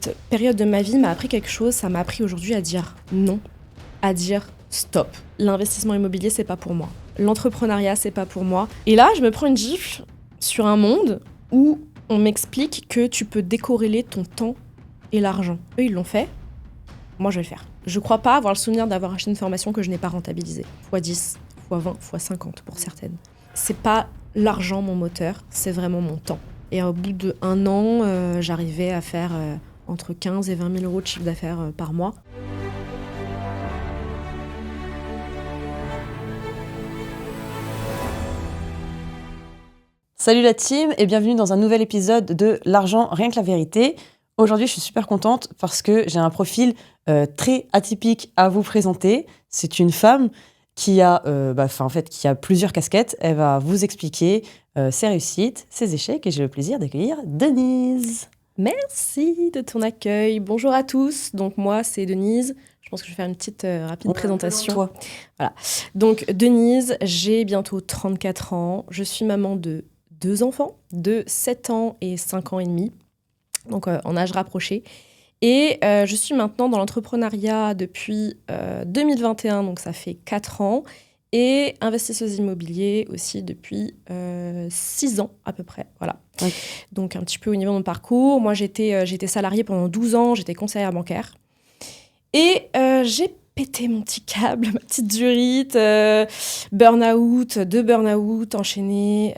cette période de ma vie m'a appris quelque chose, ça m'a appris aujourd'hui à dire non, à dire stop. L'investissement immobilier, c'est pas pour moi. L'entrepreneuriat, c'est pas pour moi. Et là, je me prends une gifle sur un monde où on m'explique que tu peux décorréler ton temps et l'argent. Eux, ils l'ont fait. Moi, je vais le faire. Je crois pas avoir le souvenir d'avoir acheté une formation que je n'ai pas rentabilisée. x10, x20, x50 pour certaines. C'est pas l'argent mon moteur, c'est vraiment mon temps. Et au bout d'1 an, j'arrivais à faire entre 15 et 20 000 euros de chiffre d'affaires par mois. Salut la team et bienvenue dans un nouvel épisode de L'argent, rien que la vérité. Aujourd'hui, je suis super contente parce que j'ai un profil très atypique à vous présenter. C'est une femme qui a, qui a plusieurs casquettes. Elle va vous expliquer ses réussites, ses échecs et j'ai le plaisir d'accueillir Denise. Merci de ton accueil. Bonjour à tous. Donc moi, c'est Denise. Je pense que je vais faire une petite rapide présentation. Toi. Voilà. Donc Denise, j'ai bientôt 34 ans. Je suis maman de 2 enfants, de 7 ans et 5 ans et demi, donc en âge rapproché. Et je suis maintenant dans l'entrepreneuriat depuis 2021, donc ça fait 4 ans, et investisseuse immobilier aussi depuis 6 ans à peu près. Voilà. Okay. Donc un petit peu au niveau de mon parcours. Moi, j'étais salariée pendant 12 ans, j'étais conseillère bancaire. Et j'ai pété mon petit câble, ma petite durite, burn-out, 2 burn-out enchaînés.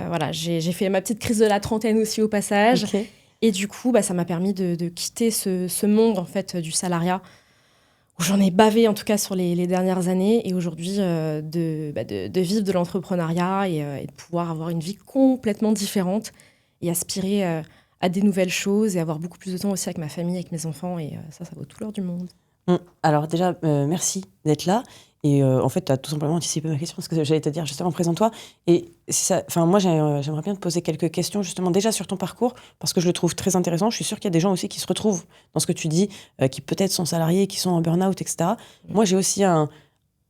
Voilà, j'ai fait ma petite crise de la trentaine aussi au passage. Okay. Et du coup, ça m'a permis de quitter ce monde en fait, du salariat, où j'en ai bavé en tout cas sur les dernières années. Et aujourd'hui, de vivre de l'entrepreneuriat et de pouvoir avoir une vie complètement différente et aspirer à des nouvelles choses et avoir beaucoup plus de temps aussi avec ma famille, avec mes enfants. Et ça vaut tout l'or du monde. Alors déjà, merci d'être là. Et en fait, tu as tout simplement anticipé ma question, parce que j'allais te dire justement, présente-toi. Et moi, j'aimerais bien te poser quelques questions, justement, déjà sur ton parcours, parce que je le trouve très intéressant. Je suis sûre qu'il y a des gens aussi qui se retrouvent dans ce que tu dis, qui peut-être sont salariés, qui sont en burn-out, etc. Moi, j'ai aussi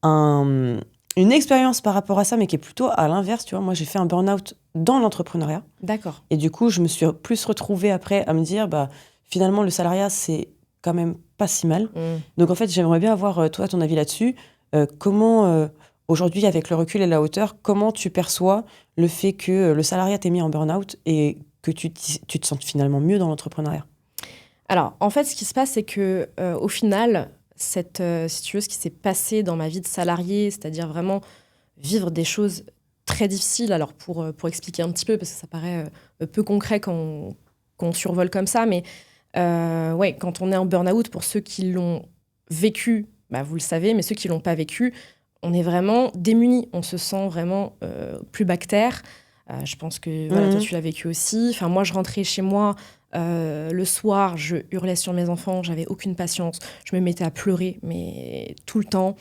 une expérience par rapport à ça, mais qui est plutôt à l'inverse, tu vois. Moi, j'ai fait un burn-out dans l'entrepreneuriat. D'accord. Et du coup, je me suis plus retrouvée après à me dire, finalement, le salariat, c'est quand même pas si mal. Donc, en fait, j'aimerais bien avoir, toi, ton avis là-dessus. Comment, aujourd'hui, avec le recul et la hauteur, comment tu perçois le fait que le salariat t'ait mis en burn-out et que tu te sentes finalement mieux dans l'entrepreneuriat ? Alors, en fait, ce qui se passe, c'est que au final, si tu veux, ce qui s'est passé dans ma vie de salarié, c'est-à-dire vraiment vivre des choses très difficiles, alors pour expliquer un petit peu, parce que ça paraît peu concret quand on survole comme ça, mais quand on est en burn-out, pour ceux qui l'ont vécu, vous le savez, mais ceux qui ne l'ont pas vécu, on est vraiment démunis. On se sent vraiment plus bactère. Je pense que toi, tu l'as vécu aussi. Enfin, moi, je rentrais chez moi le soir, je hurlais sur mes enfants, j'avais aucune patience. Je me mettais à pleurer, mais tout le temps.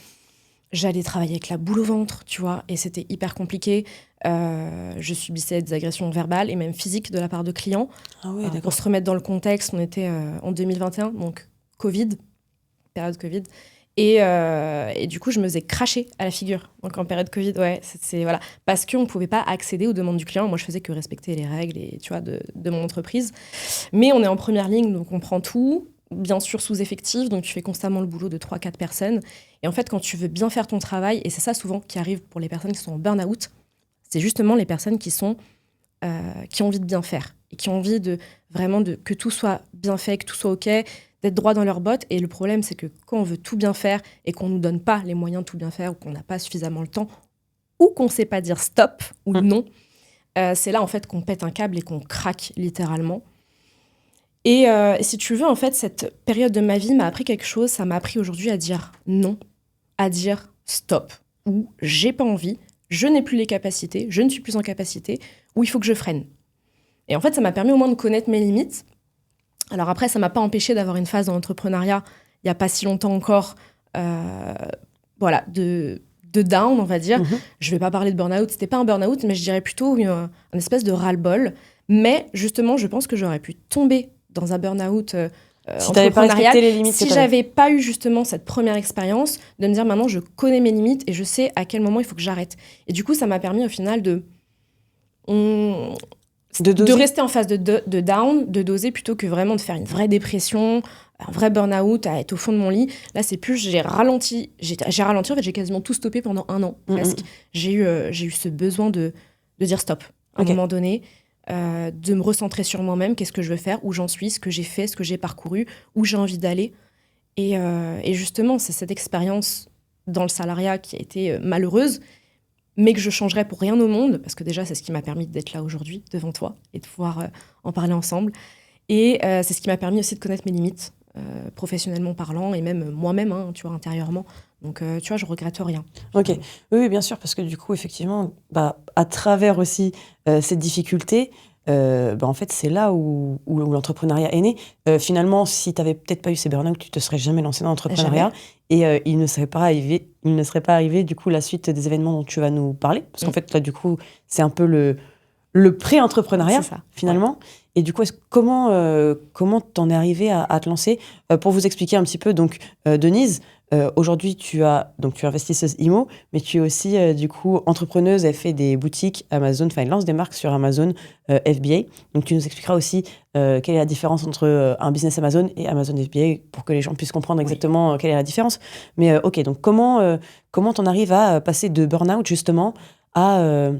J'allais travailler avec la boule au ventre, tu vois, et c'était hyper compliqué. Je subissais des agressions verbales et même physiques de la part de clients. Ah ouais, d'accord. Pour se remettre dans le contexte, on était en 2021, donc Covid, période Covid. Et du coup, je me faisais cracher à la figure. Donc, en période Covid, voilà. Parce qu'on ne pouvait pas accéder aux demandes du client. Moi, je faisais que respecter les règles de mon entreprise. Mais on est en première ligne, donc on prend tout. Bien sûr, sous-effectif, donc tu fais constamment le boulot de 3-4 personnes. Et en fait, quand tu veux bien faire ton travail, et c'est ça souvent qui arrive pour les personnes qui sont en burn-out, c'est justement les personnes qui ont envie de bien faire. Et qui ont envie que tout soit bien fait, que tout soit OK, d'être droit dans leurs bottes. Et le problème, c'est que quand on veut tout bien faire et qu'on ne nous donne pas les moyens de tout bien faire ou qu'on n'a pas suffisamment le temps ou qu'on ne sait pas dire stop ou non, c'est là, en fait, qu'on pète un câble et qu'on craque littéralement. Et si tu veux, en fait, cette période de ma vie m'a appris quelque chose. Ça m'a appris aujourd'hui à dire non, à dire stop, ou j'ai pas envie, je n'ai plus les capacités, je ne suis plus en capacité, ou il faut que je freine. Et en fait, ça m'a permis au moins de connaître mes limites. Alors après, ça ne m'a pas empêché d'avoir une phase dans l'entrepreneuriat, il n'y a pas si longtemps encore, de down, on va dire. Je ne vais pas parler de burn-out, ce n'était pas un burn-out, mais je dirais plutôt une espèce de ras-le-bol. Mais justement, je pense que j'aurais pu tomber dans un burn-out si tu n'avais pas respecté les limites. Si j'avais pas eu justement cette première expérience, de me dire maintenant, je connais mes limites et je sais à quel moment il faut que j'arrête. Et du coup, ça m'a permis au final De rester en phase de down, de doser plutôt que vraiment de faire une vraie dépression, un vrai burn-out, à être au fond de mon lit. Là, c'est plus, j'ai ralenti, en fait, j'ai quasiment tout stoppé pendant 1 an, presque. J'ai eu ce besoin de dire stop, à un moment donné, de me recentrer sur moi-même, qu'est-ce que je veux faire, où j'en suis, ce que j'ai fait, ce que j'ai parcouru, où j'ai envie d'aller. Et justement, c'est cette expérience dans le salariat qui a été malheureuse, mais que je changerais pour rien au monde, parce que déjà, c'est ce qui m'a permis d'être là aujourd'hui, devant toi, et de pouvoir en parler ensemble. Et c'est ce qui m'a permis aussi de connaître mes limites, professionnellement parlant, et même moi-même, hein, tu vois, intérieurement. Donc, tu vois, je regrette rien. Ok, oui, bien sûr, parce que du coup, effectivement, à travers aussi cette difficulté, en fait, c'est là où l'entrepreneuriat est né. Finalement, si tu n'avais peut-être pas eu ces burn-out, tu ne te serais jamais lancé dans l'entrepreneuriat. Et il ne serait pas arrivé, du coup, la suite des événements dont tu vas nous parler. Parce qu'en fait, là, du coup, c'est un peu le pré-entrepreneuriat, finalement. Ouais. Et du coup, comment t'en es arrivée à te lancer ? Pour vous expliquer un petit peu, donc, Denise, aujourd'hui, tu es investisseuse IMO, mais tu es aussi, du coup, entrepreneuse. Elle fait des boutiques Amazon, enfin, elle lance des marques sur Amazon FBA. Donc, tu nous expliqueras aussi quelle est la différence entre un business Amazon et Amazon FBA pour que les gens puissent comprendre exactement quelle est la différence. Mais ok, donc comment t'en arrives à passer de burn-out, justement, à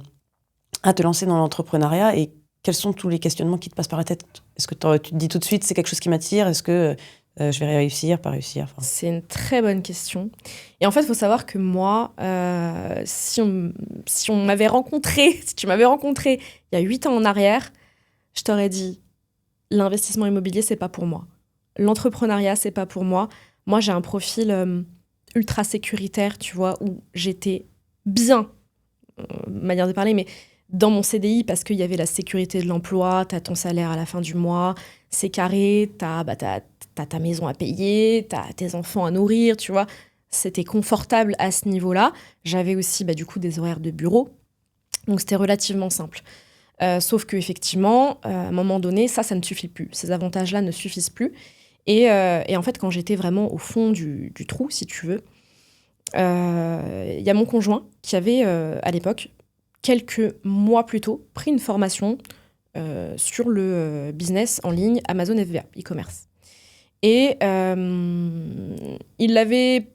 te lancer dans l'entrepreneuriat, et quels sont tous les questionnements qui te passent par la tête ? Est-ce que tu te dis tout de suite, c'est quelque chose qui m'attire ? Est-ce que je vais réussir, pas réussir ? C'est une très bonne question. Et en fait, il faut savoir que moi, si tu m'avais rencontré il y a 8 ans en arrière, je t'aurais dit, l'investissement immobilier, c'est pas pour moi. L'entrepreneuriat, c'est pas pour moi. Moi, j'ai un profil ultra sécuritaire, tu vois, où j'étais bien, manière de parler, mais dans mon CDI, parce qu'il y avait la sécurité de l'emploi, t'as ton salaire à la fin du mois, c'est carré, t'as ta maison à payer, t'as tes enfants à nourrir, tu vois. C'était confortable à ce niveau-là. J'avais aussi, du coup, des horaires de bureau. Donc, c'était relativement simple. Sauf qu'effectivement, à un moment donné, ça ne suffit plus. Ces avantages-là ne suffisent plus. Et en fait, quand j'étais vraiment au fond du trou, si tu veux, il y a mon conjoint qui avait, à l'époque, quelques mois plus tôt, pris une formation sur le business en ligne Amazon FBA, e-commerce. Et il n'avait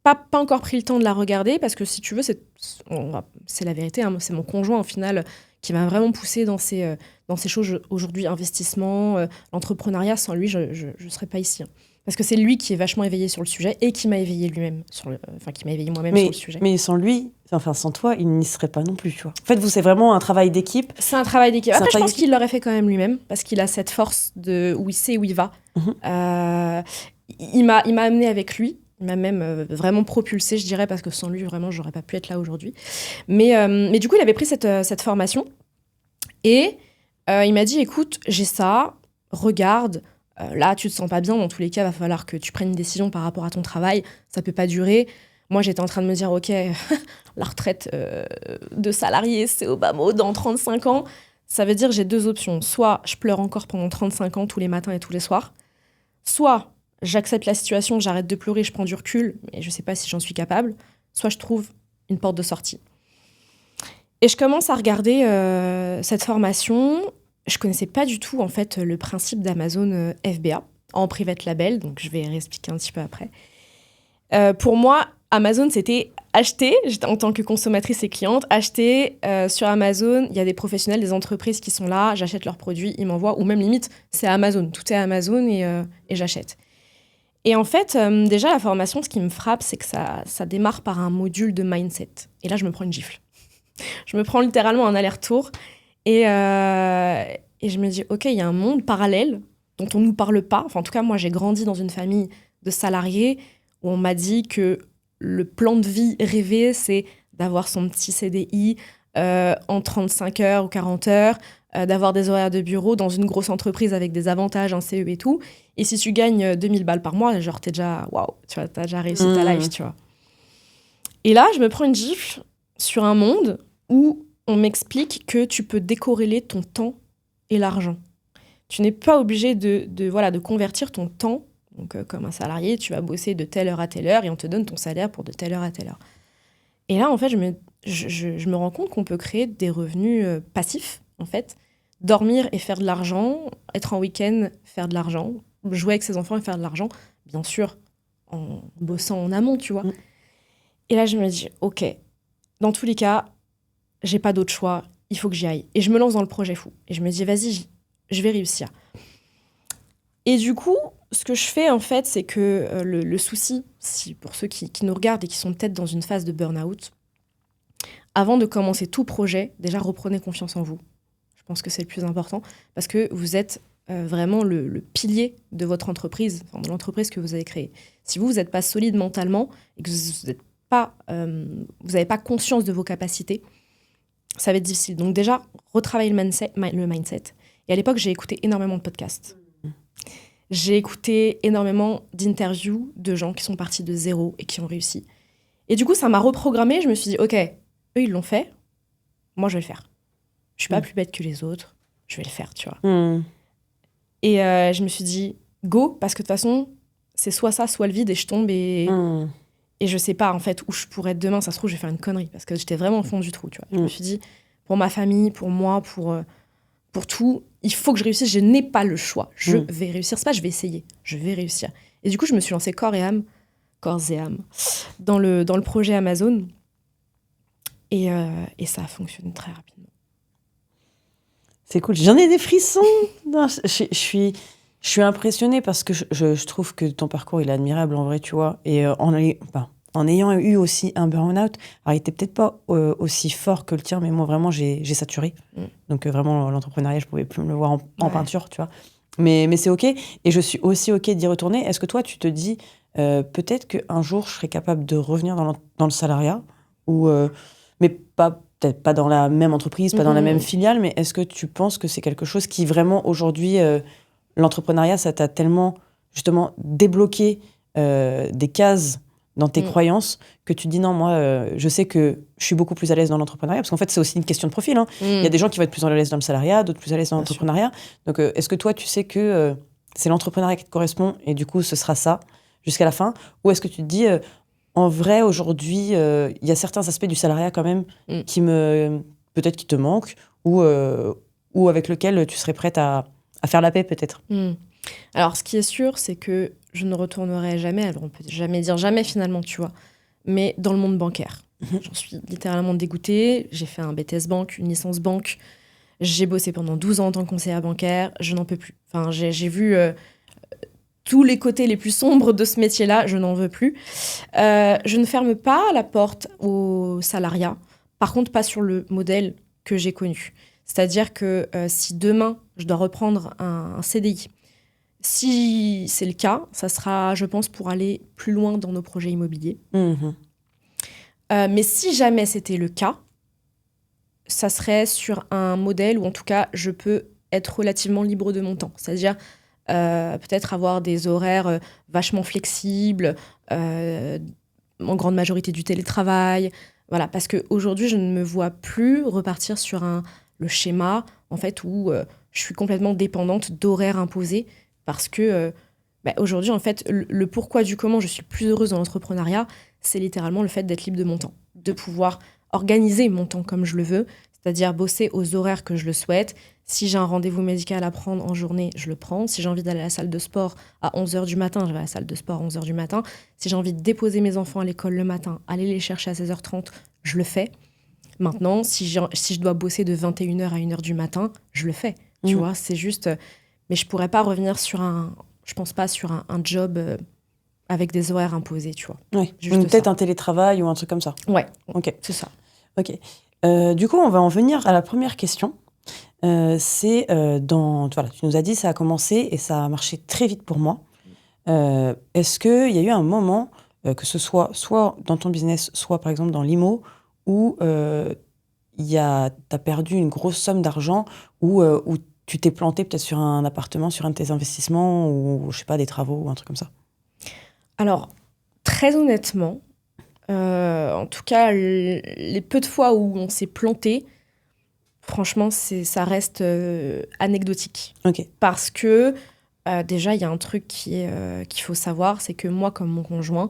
pas encore pris le temps de la regarder, parce que si tu veux, c'est la vérité, hein, c'est mon conjoint au final qui m'a vraiment poussée dans ces choses aujourd'hui, investissement, l'entrepreneuriat. Sans lui, je ne serais pas ici. Hein. Parce que c'est lui qui est vachement éveillé sur le sujet et qui m'a éveillé lui-même, qui m'a éveillé moi-même sur le sujet. Mais sans lui, sans toi, il n'y serait pas non plus, tu vois. En fait, c'est vraiment un travail d'équipe. C'est un travail d'équipe. Après, je pense qu'il l'aurait fait quand même lui-même, parce qu'il a cette force où il sait où il va. Il m'a amené avec lui. Il m'a même vraiment propulsée, je dirais, parce que sans lui, vraiment, j'aurais pas pu être là aujourd'hui. Mais du coup, il avait pris cette formation. Et il m'a dit, écoute, j'ai ça, regarde. Là, tu te sens pas bien, dans tous les cas, il va falloir que tu prennes une décision par rapport à ton travail. Ça peut pas durer. Moi, j'étais en train de me dire, ok, la retraite de salarié, c'est au bas mot dans 35 ans. Ça veut dire j'ai 2 options. Soit je pleure encore pendant 35 ans, tous les matins et tous les soirs. Soit j'accepte la situation, j'arrête de pleurer, je prends du recul, mais je sais pas si j'en suis capable. Soit je trouve une porte de sortie. Et je commence à regarder cette formation. Je connaissais pas du tout, en fait, le principe d'Amazon FBA, en private label, donc je vais réexpliquer un petit peu après. Pour moi, Amazon, c'était acheter, j'étais en tant que consommatrice et cliente, acheter sur Amazon, il y a des professionnels, des entreprises qui sont là, j'achète leurs produits, ils m'envoient, ou même limite, c'est Amazon, tout est Amazon et j'achète. Et en fait, déjà, la formation, ce qui me frappe, c'est que ça démarre par un module de mindset. Et là, je me prends une gifle. Je me prends littéralement un aller-retour. Et je me dis, OK, il y a un monde parallèle dont on ne nous parle pas. Enfin, en tout cas, moi, j'ai grandi dans une famille de salariés où on m'a dit que le plan de vie rêvé, c'est d'avoir son petit CDI en 35 heures ou 40 heures, d'avoir des horaires de bureau dans une grosse entreprise avec des avantages, un CE et tout. Et si tu gagnes 2000 balles par mois, genre, t'es déjà, waouh, tu vois, t'as déjà réussi ta life, tu vois. Et là, je me prends une gifle sur un monde où on m'explique que tu peux décorréler ton temps et l'argent. Tu n'es pas obligé de convertir ton temps. Donc, comme un salarié, tu vas bosser de telle heure à telle heure et on te donne ton salaire pour de telle heure à telle heure. Et là, en fait, je me rends compte qu'on peut créer des revenus passifs, en fait, dormir et faire de l'argent, être en week-end, faire de l'argent, jouer avec ses enfants et faire de l'argent, bien sûr, en bossant en amont, tu vois. Et là, je me dis, ok, dans tous les cas, j'ai pas d'autre choix, il faut que j'y aille. Et je me lance dans le projet fou. Et je me dis, vas-y, je vais réussir. Et du coup, ce que je fais, en fait, c'est que le souci, pour ceux qui nous regardent et qui sont peut-être dans une phase de burn-out, avant de commencer tout projet, déjà, reprenez confiance en vous. Je pense que c'est le plus important, parce que vous êtes vraiment le pilier de votre entreprise, enfin, de l'entreprise que vous avez créée. Si vous n'êtes pas solide mentalement et que vous n'avez pas conscience de vos capacités, ça va être difficile. Donc déjà, retravailler le mindset. Et à l'époque, j'ai écouté énormément de podcasts. J'ai écouté énormément d'interviews de gens qui sont partis de zéro et qui ont réussi. Et du coup, ça m'a reprogrammé. Je me suis dit, ok, eux, ils l'ont fait. Moi, je vais le faire. Je suis pas plus bête que les autres. Je vais le faire, tu vois. Et je me suis dit, go, parce que de toute façon, c'est soit ça, soit le vide, et je tombe et je sais pas, en fait, où je pourrais être demain. Ça se trouve, je vais faire une connerie, parce que j'étais vraiment au fond du trou, tu vois. Je me suis dit, pour ma famille, pour moi, pour tout, il faut que je réussisse. Je n'ai pas le choix. Je vais réussir. C'est pas je vais essayer. Je vais réussir. Et du coup, je me suis lancée corps et âme, dans le projet Amazon. Et ça a fonctionné très rapidement. C'est cool. J'en ai des frissons. Non, je suis impressionnée parce que je trouve que ton parcours, il est admirable en vrai, tu vois. Et en ayant eu aussi un burn-out, alors il était peut-être pas aussi fort que le tien, mais moi vraiment, j'ai saturé. Donc vraiment, l'entrepreneuriat, je pouvais plus me le voir en peinture, tu vois. Mais c'est OK. Et je suis aussi OK d'y retourner. Est-ce que toi, tu te dis, peut-être qu'un jour, je serai capable de revenir dans le salariat mais peut-être pas dans la même entreprise, pas dans la même filiale, mais est-ce que tu penses que c'est quelque chose qui vraiment, aujourd'hui, l'entrepreneuriat, ça t'a tellement, justement, débloqué des cases dans tes croyances que tu dis non, moi, je sais que je suis beaucoup plus à l'aise dans l'entrepreneuriat, parce qu'en fait, c'est aussi une question de profil. Il y a des gens qui vont être plus à l'aise dans le salariat, d'autres plus à l'aise dans l'entrepreneuriat. Donc, est-ce que toi, tu sais que c'est l'entrepreneuriat qui te correspond et du coup, ce sera ça jusqu'à la fin? Ou est-ce que tu te dis... en vrai, aujourd'hui, il y a certains aspects du salariat quand même peut-être qui te manquent ou avec lequel tu serais prête à faire la paix peut-être. Alors, ce qui est sûr, c'est que je ne retournerai jamais, alors on peut jamais dire jamais finalement, tu vois, mais dans le monde bancaire. J'en suis littéralement dégoûtée. J'ai fait un BTS banque, une licence banque. J'ai bossé pendant 12 ans en tant que conseillère bancaire. Je n'en peux plus. Enfin, j'ai vu... tous les côtés les plus sombres de ce métier-là, je n'en veux plus. Je ne ferme pas la porte au salariat, par contre pas sur le modèle que j'ai connu. C'est-à-dire que si demain, je dois reprendre un CDI, si c'est le cas, ça sera, je pense, pour aller plus loin dans nos projets immobiliers. Mais si jamais c'était le cas, ça serait sur un modèle où, en tout cas, je peux être relativement libre de mon temps. C'est-à-dire... peut-être avoir des horaires vachement flexibles, en grande majorité du télétravail. Voilà, parce qu'aujourd'hui, je ne me vois plus repartir sur le schéma en fait, où je suis complètement dépendante d'horaires imposés. Parce que aujourd'hui, en fait, le pourquoi du comment je suis plus heureuse dans l'entrepreneuriat, c'est littéralement le fait d'être libre de mon temps, de pouvoir organiser mon temps comme je le veux, c'est-à-dire bosser aux horaires que je le souhaite. Si j'ai un rendez-vous médical à prendre en journée, je le prends. Si j'ai envie d'aller à la salle de sport à 11h du matin, je vais à la salle de sport à 11h du matin. Si j'ai envie de déposer mes enfants à l'école le matin, aller les chercher à 16h30, je le fais. Maintenant, si je dois bosser de 21h à 1h du matin, je le fais. Tu vois, c'est juste... mais je pourrais pas revenir je pense pas sur un job avec des horaires imposés, tu vois. Ouais. Peut-être un télétravail ou un truc comme ça. Ouais, ok, c'est ça. Ok. Du coup, on va en venir à la première question. C'est voilà, tu nous as dit ça a commencé et ça a marché très vite pour moi. Est-ce qu'il y a eu un moment, que ce soit dans ton business, soit par exemple dans l'IMO, où t'as perdu une grosse somme d'argent, où tu t'es planté peut-être sur un appartement, sur un de tes investissements, ou je sais pas, des travaux ou un truc comme ça? Alors, très honnêtement, en tout cas, les peu de fois où on s'est planté, franchement, ça reste anecdotique. Ok. Parce que déjà, il y a un truc qu'il faut savoir, c'est que moi, comme mon conjoint,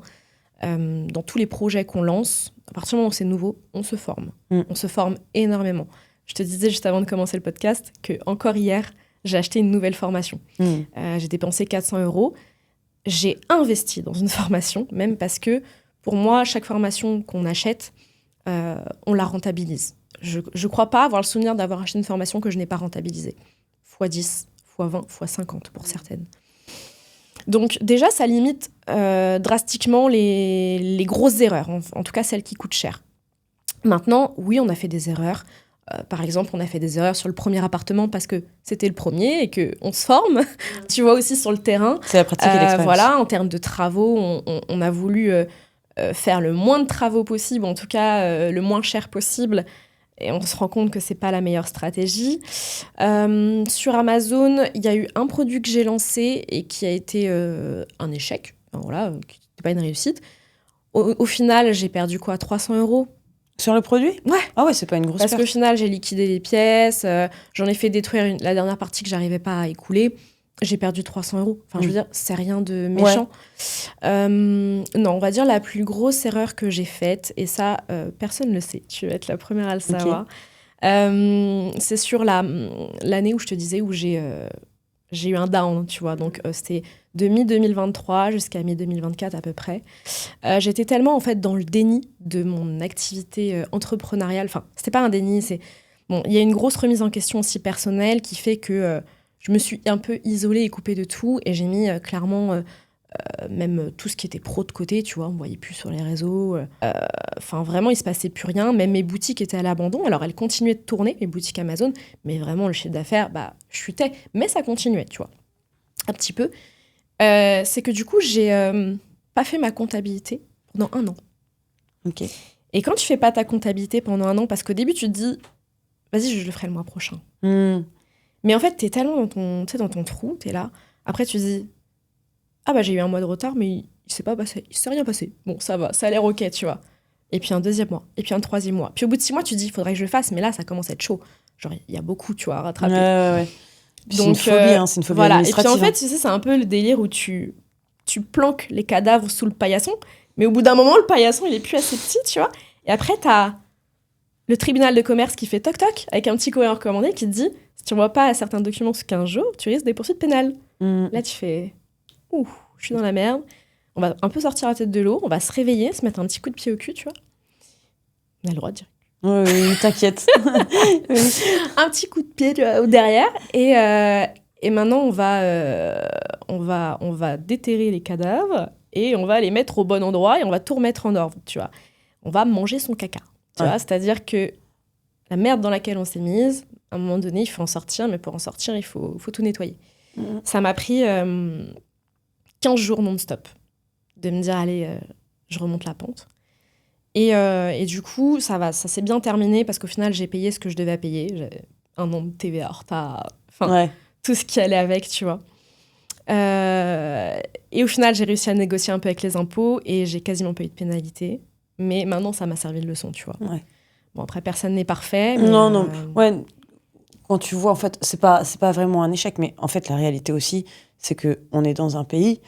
dans tous les projets qu'on lance, à partir du moment où c'est nouveau, on se forme. On se forme énormément. Je te disais juste avant de commencer le podcast que encore hier, j'ai acheté une nouvelle formation. J'ai dépensé 400 €. J'ai investi dans une formation, même parce que pour moi, chaque formation qu'on achète, on la rentabilise. Je ne crois pas avoir le souvenir d'avoir acheté une formation que je n'ai pas rentabilisée. x10, x20, x50 pour certaines. Donc déjà, ça limite drastiquement les grosses erreurs, en tout cas celles qui coûtent cher. Maintenant, oui, on a fait des erreurs. Par exemple, on a fait des erreurs sur le premier appartement parce que c'était le premier et qu'on se forme, tu vois, aussi sur le terrain. C'est la pratique et l'expérience. Voilà, en termes de travaux, on a voulu faire le moins de travaux possible, en tout cas le moins cher possible. Et on se rend compte que c'est pas la meilleure stratégie. Sur Amazon, il y a eu un produit que j'ai lancé et qui a été un échec. Enfin, voilà, qui n'était pas une réussite. Au final, j'ai perdu quoi, 300 €? Sur le produit ? Ouais. Ah ouais, c'est pas une grosse Parce perte. qu'au final, j'ai liquidé les pièces, j'en ai fait détruire la dernière partie que j'arrivais pas à écouler. J'ai perdu 300 €. Enfin, je veux dire, c'est rien de méchant. Ouais. Non, on va dire la plus grosse erreur que j'ai faite, et ça, personne ne le sait. Tu vas être la première à le savoir. C'est sur l'année où je te disais où j'ai eu un down, tu vois. Donc, c'était de mi-2023 jusqu'à mi-2024 à peu près. J'étais tellement, en fait, dans le déni de mon activité entrepreneuriale. Enfin, c'était pas un déni, c'est... Bon, il y a une grosse remise en question aussi personnelle qui fait que je me suis un peu isolée et coupée de tout. Et j'ai mis clairement même tout ce qui était pro de côté, tu vois. On me voyait plus sur les réseaux. Enfin, vraiment, il se passait plus rien. Même mes boutiques étaient à l'abandon. Alors, elles continuaient de tourner, mes boutiques Amazon. Mais vraiment, le chiffre d'affaires, chutait. Mais ça continuait, tu vois. Un petit peu. C'est que du coup, j'ai pas fait ma comptabilité pendant 1 an. Ok. Et quand tu fais pas ta comptabilité pendant 1 an, parce qu'au début, tu te dis, vas-y, je le ferai le mois prochain. Mais en fait, t'es tellement dans ton trou, t'es là. Après, tu te dis, j'ai eu un mois de retard, mais il s'est pas passé. Il s'est rien passé. Bon, ça va, ça a l'air ok, tu vois. Et puis un 2e mois, et puis un 3e mois. Puis au bout de 6 mois, tu te dis, il faudrait que je le fasse, mais là, ça commence à être chaud. Genre, il y a beaucoup, tu vois, à rattraper. Ouais. Donc, c'est une phobie, c'est une phobie voilà. administrative. Et puis en fait, tu sais, c'est un peu le délire où tu planques les cadavres sous le paillasson, mais au bout d'un moment, le paillasson, il est plus assez petit, tu vois. Et après, t'as le tribunal de commerce qui fait toc-toc, avec un petit courrier recommandé qui te dit, si tu n'envoies pas certains documents sous 15 jours, tu risques des poursuites pénales. Là, tu fais, ouh, je suis dans la merde. On va un peu sortir la tête de l'eau, on va se réveiller, se mettre un petit coup de pied au cul, tu vois. On a le droit de dire. Oui, t'inquiète. Un petit coup de pied derrière, et maintenant, on va déterrer les cadavres et on va les mettre au bon endroit et on va tout remettre en ordre, tu vois. On va manger son caca, tu vois. C'est-à-dire que la merde dans laquelle on s'est mise, à un moment donné, il faut en sortir, mais pour en sortir, il faut tout nettoyer. Ça m'a pris 15 jours non-stop de me dire, allez, je remonte la pente. Et du coup, ça s'est bien terminé parce qu'au final, j'ai payé ce que je devais payer. J'avais 1 an de TVA en retard, tout ce qui allait avec, tu vois. Et au final, j'ai réussi à négocier un peu avec les impôts et j'ai quasiment pas eu de pénalité. Mais maintenant, ça m'a servi de leçon, tu vois. Ouais. Bon, après, personne n'est parfait. Mais non. Ouais. Quand tu vois, en fait, c'est pas vraiment un échec, mais en fait, la réalité aussi, c'est qu'on est dans un pays...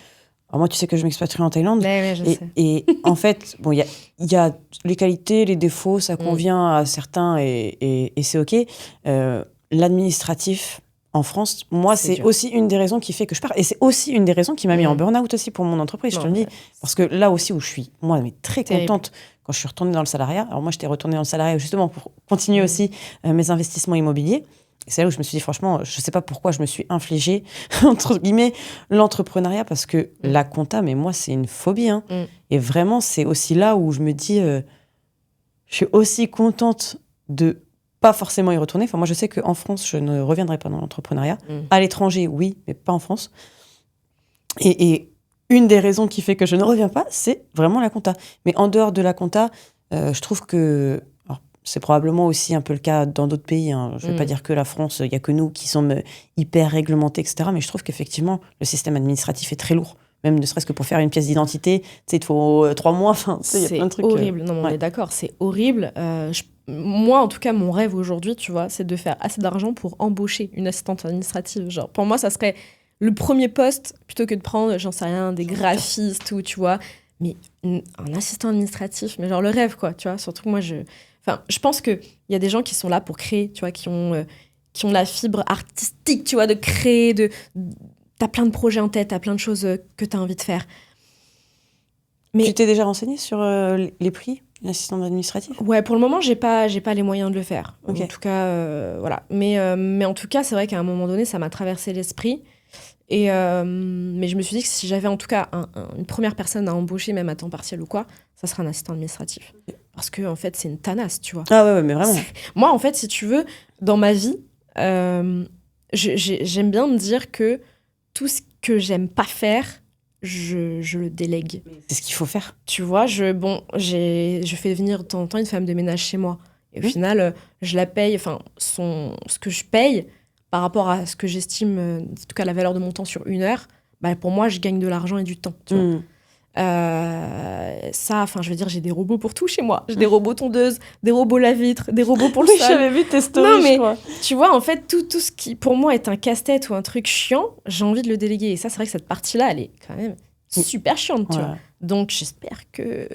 Alors moi, tu sais que je m'expatrie en Thaïlande. Ouais, je sais. Et en fait, bon, il y a les qualités, les défauts, ça convient à certains et c'est OK. L'administratif en France, moi, c'est aussi une des raisons qui fait que je pars. Et c'est aussi une des raisons qui m'a mis en burn-out aussi pour mon entreprise, je te le dis. Parce que là aussi où je suis, moi, mais très contente quand je suis retournée dans le salariat. Alors moi, j'étais retournée dans le salariat justement pour continuer aussi mes investissements immobiliers. Et c'est là où je me suis dit, franchement, je ne sais pas pourquoi je me suis infligée, entre guillemets, l'entrepreneuriat, parce que la compta, mais moi, c'est une phobie. Et vraiment, c'est aussi là où je me dis, je suis aussi contente de pas forcément y retourner. Enfin, moi, je sais qu'en France, je ne reviendrai pas dans l'entrepreneuriat. À l'étranger, oui, mais pas en France. Et une des raisons qui fait que je ne reviens pas, c'est vraiment la compta. Mais en dehors de la compta, je trouve que... C'est probablement aussi un peu le cas dans d'autres pays. Je ne vais pas dire que la France, il n'y a que nous qui sommes hyper réglementés, etc. Mais je trouve qu'effectivement, le système administratif est très lourd. Même ne serait-ce que pour faire une pièce d'identité, il te faut 3 mois. Enfin, il y a plein de trucs. C'est horrible. Non, on est d'accord, c'est horrible. Moi, en tout cas, mon rêve aujourd'hui, tu vois, c'est de faire assez d'argent pour embaucher une assistante administrative. Genre, pour moi, ça serait le premier poste, plutôt que de prendre, j'en sais rien, des graphistes ou, tu vois. Mais un assistant administratif, mais genre le rêve, quoi, tu vois. Surtout que moi, Enfin, je pense qu'il y a des gens qui sont là pour créer, tu vois, qui ont la fibre artistique, tu vois, de créer, t'as plein de projets en tête, t'as plein de choses que t'as envie de faire. Mais... Tu t'es déjà renseignée sur les prix l'assistant administratif? Ouais, pour le moment, j'ai pas les moyens de le faire. Okay. En tout cas, voilà. Mais en tout cas, c'est vrai qu'à un moment donné, ça m'a traversé l'esprit. Mais je me suis dit que si j'avais en tout cas une première personne à embaucher, même à temps partiel ou quoi, ça serait un assistant administratif. Parce que, en fait, c'est une tanasse, tu vois. Ah ouais, mais vraiment. Moi, en fait, si tu veux, dans ma vie, j'aime bien me dire que tout ce que j'aime pas faire, je le délègue. C'est ce qu'il faut faire. Tu vois, je fais venir de temps en temps une femme de ménage chez moi. Et au final, je la paye, enfin, ce que je paye par rapport à ce que j'estime, en tout cas la valeur de mon temps sur 1 heure, bah, pour moi, je gagne de l'argent et du temps. Tu vois. Ça, enfin, je veux dire, j'ai des robots pour tout chez moi. J'ai des robots tondeuses, des robots lave-vitre, des robots pour le sol. J'avais vu tes stories, non, mais, je crois. Tu vois, en fait, tout ce qui, pour moi, est un casse-tête ou un truc chiant, j'ai envie de le déléguer. Et ça, c'est vrai que cette partie-là, elle est quand même super chiante, tu vois. Donc, j'espère que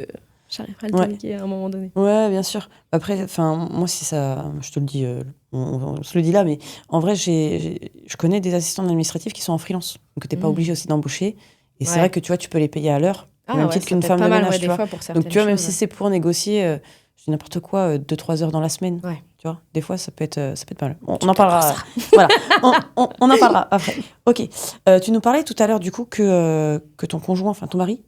j'arriverai à le déléguer à un moment donné. Ouais, bien sûr. Après, moi, si ça... Je te le dis, on se le dit là, mais en vrai, je connais des assistants administratifs qui sont en freelance. Donc, t'es pas obligé aussi d'embaucher. Et c'est vrai que, tu vois, tu peux les payer à l'heure. Même titre qu'une femme de ménage, tu vois. Donc, tu vois, même si c'est pour négocier, je dis n'importe quoi, 2-3 heures dans la semaine. Ouais. Tu vois, des fois, ça peut être pas mal. On en parlera. Voilà, on en parlera après. Ok. Tu nous parlais tout à l'heure, du coup, que ton conjoint, enfin ton mari...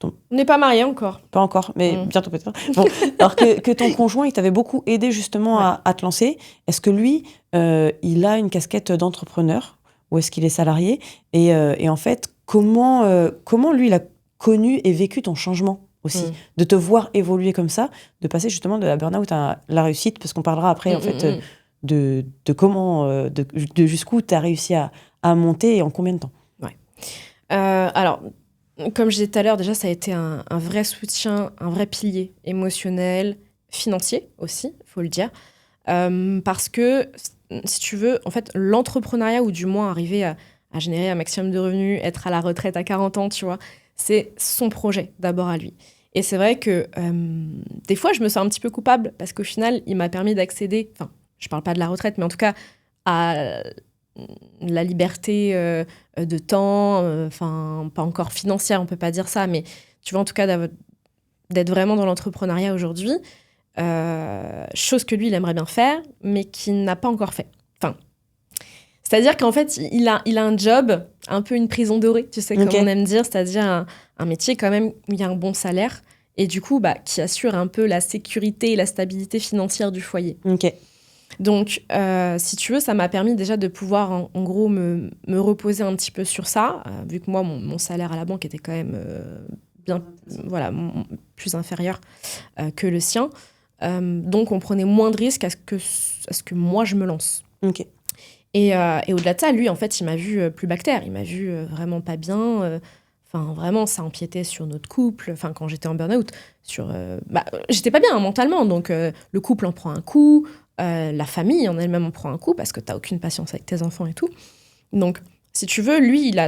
On n'est pas mariés encore. Pas encore, mais bientôt peut-être. Bon, alors que ton conjoint, il t'avait beaucoup aidé justement à te lancer. Est-ce que lui, il a une casquette d'entrepreneur ou est-ce qu'il est salarié et en fait, comment lui, il a connu et vécu ton changement aussi, de te voir évoluer comme ça, de passer justement de la burn-out à la réussite, parce qu'on parlera après en fait de comment, de jusqu'où tu as réussi à monter et en combien de temps. Ouais. Alors, comme je disais tout à l'heure, déjà, ça a été un vrai soutien, un vrai pilier émotionnel, financier aussi, il faut le dire. Parce que, si tu veux, en fait, l'entrepreneuriat, ou du moins arriver à générer un maximum de revenus, être à la retraite à 40 ans, tu vois, c'est son projet, d'abord à lui. Et c'est vrai que des fois, je me sens un petit peu coupable, parce qu'au final, il m'a permis d'accéder, enfin, je parle pas de la retraite, mais en tout cas, à la liberté de temps, enfin, pas encore financière, on peut pas dire ça, mais tu vois, en tout cas, d'être vraiment dans l'entrepreneuriat aujourd'hui, chose que lui, il aimerait bien faire, mais qu'il n'a pas encore fait. Enfin, c'est-à-dire qu'en fait, il a un job, un peu une prison dorée, tu sais, comme on aime dire, c'est-à-dire un métier quand même où il y a un bon salaire, et du coup, qui assure un peu la sécurité et la stabilité financière du foyer. Ok. Donc, si tu veux, ça m'a permis déjà de pouvoir, en gros, me reposer un petit peu sur ça, vu que moi, mon salaire à la banque était quand même bien, voilà, plus inférieur que le sien. Donc, on prenait moins de risques à ce que moi, je me lance. Ok. Et au-delà de ça, lui, en fait, il m'a vu plus bactère. Il m'a vu vraiment pas bien. Enfin, vraiment, ça empiétait sur notre couple. Enfin, quand j'étais en burn-out, j'étais pas bien mentalement. Donc, le couple en prend un coup. La famille en elle-même en prend un coup parce que t'as aucune patience avec tes enfants et tout. Donc, si tu veux, lui, il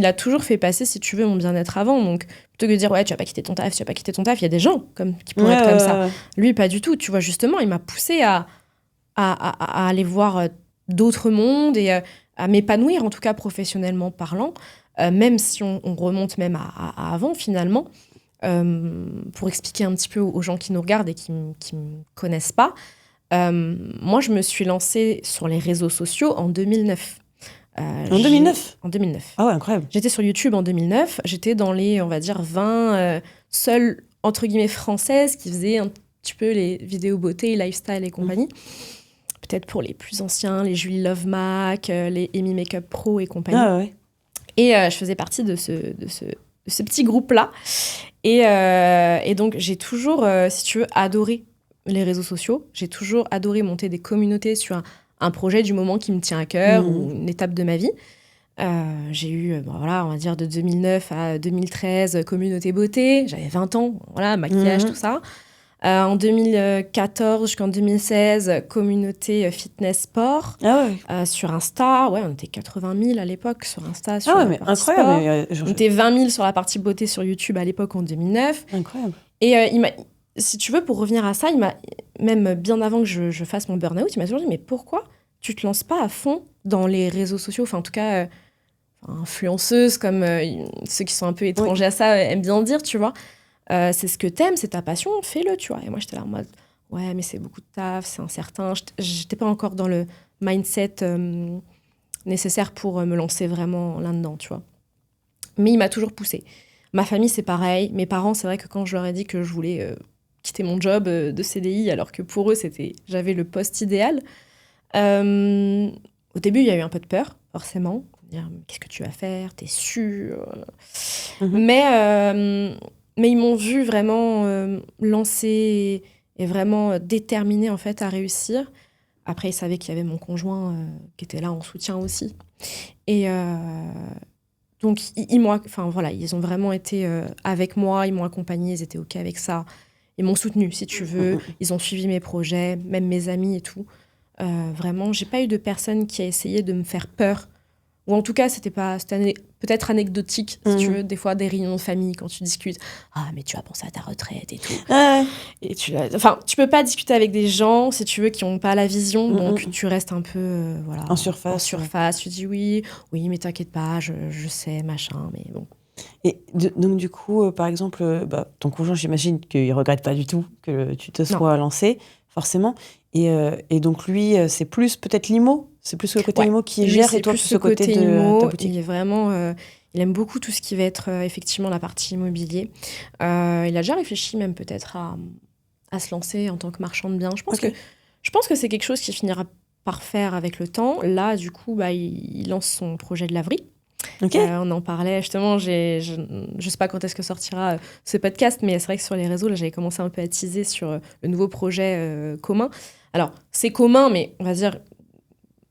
a toujours fait passer, si tu veux, mon bien-être avant. Donc, plutôt que de dire, ouais, tu vas pas quitter ton taf, il y a des gens qui pourraient être comme ça. Lui, pas du tout. Tu vois, justement, il m'a poussé à aller voir d'autres mondes et à m'épanouir, en tout cas professionnellement parlant, même si on remonte même à avant, finalement. Pour expliquer un petit peu aux gens qui nous regardent et qui me connaissent pas, moi, je me suis lancée sur les réseaux sociaux en 2009. En 2009 ? En 2009. Ah ouais, incroyable. J'étais sur YouTube en 2009. J'étais dans les, on va dire, 20 seules, entre guillemets, françaises qui faisaient un petit peu les vidéos beauté, lifestyle et compagnie. Peut-être pour les plus anciens, les Julie Love Mac, les Amy Makeup Pro et compagnie. Ah ouais. Et je faisais partie de ce petit groupe-là. Et donc, j'ai toujours, si tu veux, adoré les réseaux sociaux. J'ai toujours adoré monter des communautés sur un projet du moment qui me tient à cœur ou une étape de ma vie. J'ai eu, on va dire, de 2009 à 2013, communauté beauté. J'avais 20 ans, voilà, maquillage, tout ça. En 2014 jusqu'en 2016, communauté fitness sport. Ah ouais. Sur Insta, ouais, on était 80 000 à l'époque sur Insta. Sur mais incroyable. On était 20 000 sur la partie beauté sur YouTube à l'époque en 2009. Incroyable. Et si tu veux, pour revenir à ça, il m'a, même bien avant que je fasse mon burn-out, il m'a toujours dit, mais pourquoi tu te lances pas à fond dans les réseaux sociaux, enfin en tout cas influenceuses comme ceux qui sont un peu étrangers à ça aiment bien dire, tu vois. C'est ce que t'aimes, c'est ta passion, fais-le, tu vois. Et moi, j'étais là en mode, ouais, mais c'est beaucoup de taf, c'est incertain. J'étais pas encore dans le mindset nécessaire pour me lancer vraiment là-dedans, tu vois. Mais il m'a toujours poussée. Ma famille, c'est pareil. Mes parents, c'est vrai que quand je leur ai dit que je voulais quitter mon job de CDI, alors que pour eux, j'avais le poste idéal, au début, il y a eu un peu de peur, forcément. Dire, qu'est-ce que tu vas faire? T'es sûre? Mais ils m'ont vu vraiment lancer et vraiment déterminée en fait à réussir. Après, ils savaient qu'il y avait mon conjoint qui était là en soutien aussi. Et donc, ils ont vraiment été avec moi, ils m'ont accompagnée, ils étaient OK avec ça. Ils m'ont soutenue, si tu veux. Ils ont suivi mes projets, même mes amis et tout. Vraiment, j'ai pas eu de personne qui a essayé de me faire peur. Ou en tout cas, c'était peut-être anecdotique, si tu veux, des fois des réunions de famille quand tu discutes. Ah, mais tu as pensé à ta retraite et tout. Et tu peux pas discuter avec des gens, si tu veux, qui n'ont pas la vision, donc tu restes un peu en surface. Tu dis oui, mais t'inquiète pas, je sais, machin, mais bon. Et donc du coup, par exemple, ton conjoint, j'imagine qu'il regrette pas du tout que tu te sois lancée, forcément. Et donc lui, c'est plus peut-être l'IMO. C'est plus le côté IMO qui gère, et toi plus le côté de IMO, ta boutique. Il est vraiment, il aime beaucoup tout ce qui va être effectivement la partie immobilier. Il a déjà réfléchi même peut-être à se lancer en tant que marchand de biens. Je pense que c'est quelque chose qu'il finira par faire avec le temps. Là, du coup, il lance son projet de laverie. On en parlait justement, je sais pas quand est-ce que sortira ce podcast, mais c'est vrai que sur les réseaux, là, j'avais commencé un peu à teaser sur le nouveau projet commun. Alors, c'est commun, mais on va dire,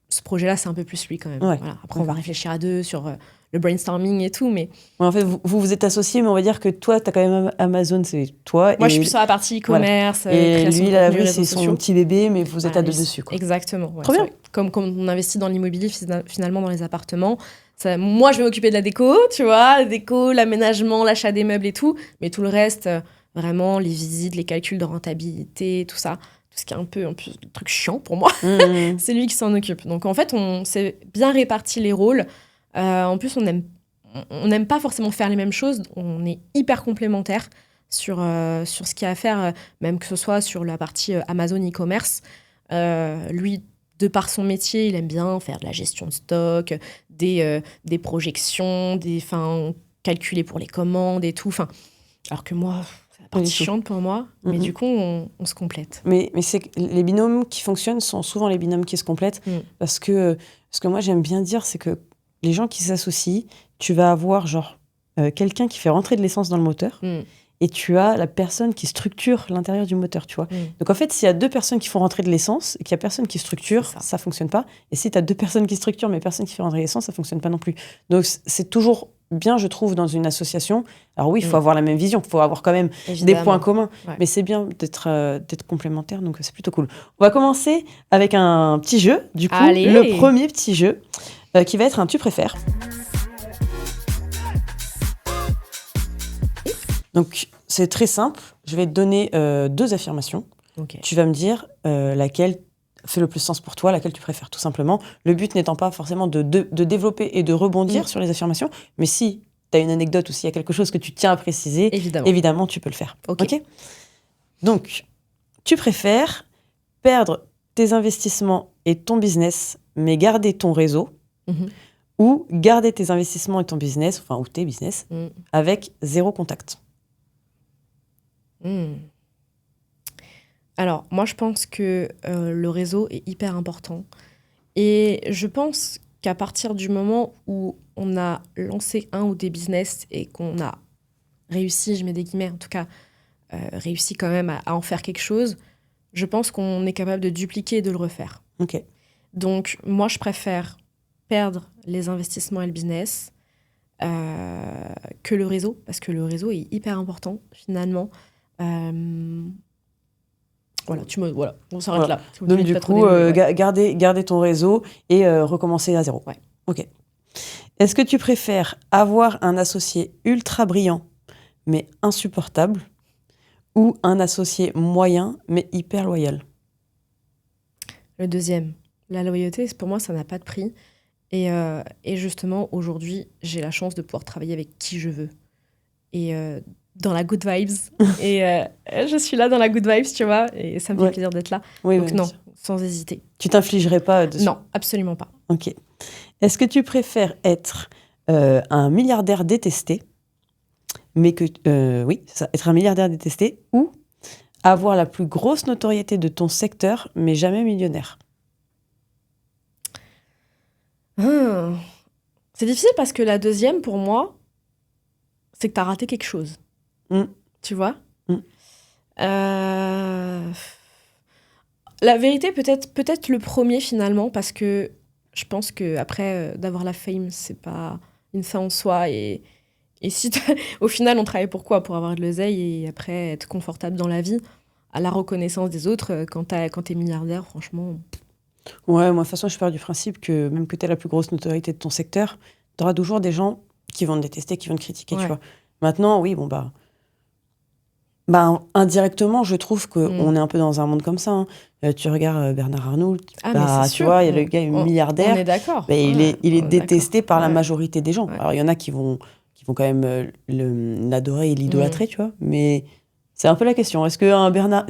ce projet-là, c'est un peu plus lui quand même. Ouais. Voilà. Après, on va réfléchir à deux sur le brainstorming et tout, mais... Ouais, en fait, vous êtes associés, mais on va dire que toi, tu as quand même Amazon, c'est toi. Moi, je suis plus sur la partie e-commerce, et création lui, de la contenu, laverie, réseaux c'est sociaux. son petit bébé, mais vous êtes à deux dessus, quoi. Exactement. Ouais, trop bien. Comme on investit dans l'immobilier, finalement, dans les appartements, moi, je vais m'occuper de la déco, tu vois, la déco, l'aménagement, l'achat des meubles et tout, mais tout le reste, vraiment, les visites, les calculs de rentabilité, tout ça, tout ce qui est un peu le truc chiant pour moi, c'est lui qui s'en occupe. Donc, en fait, on s'est bien réparti les rôles. En plus, on n'aime pas forcément faire les mêmes choses, on est hyper complémentaires sur ce qu'il y a à faire, même que ce soit sur la partie Amazon e-commerce. Lui, de par son métier, il aime bien faire de la gestion de stock, des projections, calculer pour les commandes et tout. Alors que moi, c'est la partie chiante pour moi, mais du coup, on se complète. Mais les binômes qui fonctionnent sont souvent les binômes qui se complètent, parce que ce que moi j'aime bien dire, c'est que les gens qui s'associent, tu vas avoir quelqu'un qui fait rentrer de l'essence dans le moteur, et tu as la personne qui structure l'intérieur du moteur, tu vois. Donc en fait, s'il y a deux personnes qui font rentrer de l'essence et qu'il n'y a personne qui structure, ça fonctionne pas. Et si tu as deux personnes qui structurent mais personne qui fait rentrer l'essence, ça fonctionne pas non plus. Donc c'est toujours bien, je trouve, dans une association. Alors oui, il faut avoir la même vision, il faut avoir quand même des points communs, mais c'est bien d'être complémentaire, donc c'est plutôt cool. On va commencer avec un petit jeu, du coup. Allez. Le premier petit jeu, qui va être un tu préfères. Donc, c'est très simple. Je vais te donner 2 affirmations. Okay. Tu vas me dire laquelle fait le plus sens pour toi, laquelle tu préfères, tout simplement. Le but n'étant pas forcément de développer et de rebondir sur les affirmations, mais si tu as une anecdote ou s'il y a quelque chose que tu tiens à préciser, évidemment tu peux le faire. Ok. Donc, tu préfères perdre tes investissements et ton business, mais garder ton réseau, ou garder tes investissements et ton business, ou tes business, avec 0 contact. Alors, moi, je pense que le réseau est hyper important. Et je pense qu'à partir du moment où on a lancé un ou des business et qu'on a réussi, je mets des guillemets, en tout cas, réussi quand même à en faire quelque chose, je pense qu'on est capable de dupliquer et de le refaire. Ok. Donc, moi, je préfère perdre les investissements et le business que le réseau, parce que le réseau est hyper important, finalement. Voilà, on s'arrête là. Donc du coup, garder ton réseau et recommencer à 0. Ouais. Ok. Est-ce que tu préfères avoir un associé ultra brillant mais insupportable, ou un associé moyen mais hyper loyal? Le deuxième. La loyauté, pour moi, ça n'a pas de prix. Et justement, aujourd'hui, j'ai la chance de pouvoir travailler avec qui je veux. Et dans la good vibes. Et je suis là dans la good vibes, tu vois. Et ça me fait plaisir d'être là. Oui, donc oui, non, bien sûr. sans hésiter. Tu t'infligerais pas dessus? Non, absolument pas. Ok. Est-ce que tu préfères être un milliardaire détesté, mais que... oui, c'est ça, être un milliardaire détesté, ou avoir la plus grosse notoriété de ton secteur, mais jamais millionnaire? C'est difficile parce que la deuxième, pour moi, c'est que tu as raté quelque chose. Tu vois. La vérité, peut-être le premier finalement, parce que je pense que après d'avoir la fame, c'est pas une fin en soi. Et si au final, on travaille pour quoi? Pour avoir de l'oseille et après être confortable dans la vie, à la reconnaissance des autres. Quand t'es milliardaire, franchement. Ouais, moi, de toute façon, je pars du principe que même que tu aies la plus grosse notoriété de ton secteur, tu auras toujours des gens qui vont te détester, qui vont te critiquer, tu vois. Maintenant, oui, bon, indirectement, je trouve qu'on est un peu dans un monde comme ça. Hein. Tu regardes Bernard Arnault, tu vois, il y a le gars milliardaire. On est d'accord. Il est détesté par la majorité des gens. Ouais. Alors, il y en a qui vont quand même l'adorer et l'idolâtrer, tu vois. Mais c'est un peu la question. Est-ce qu'un Bernard...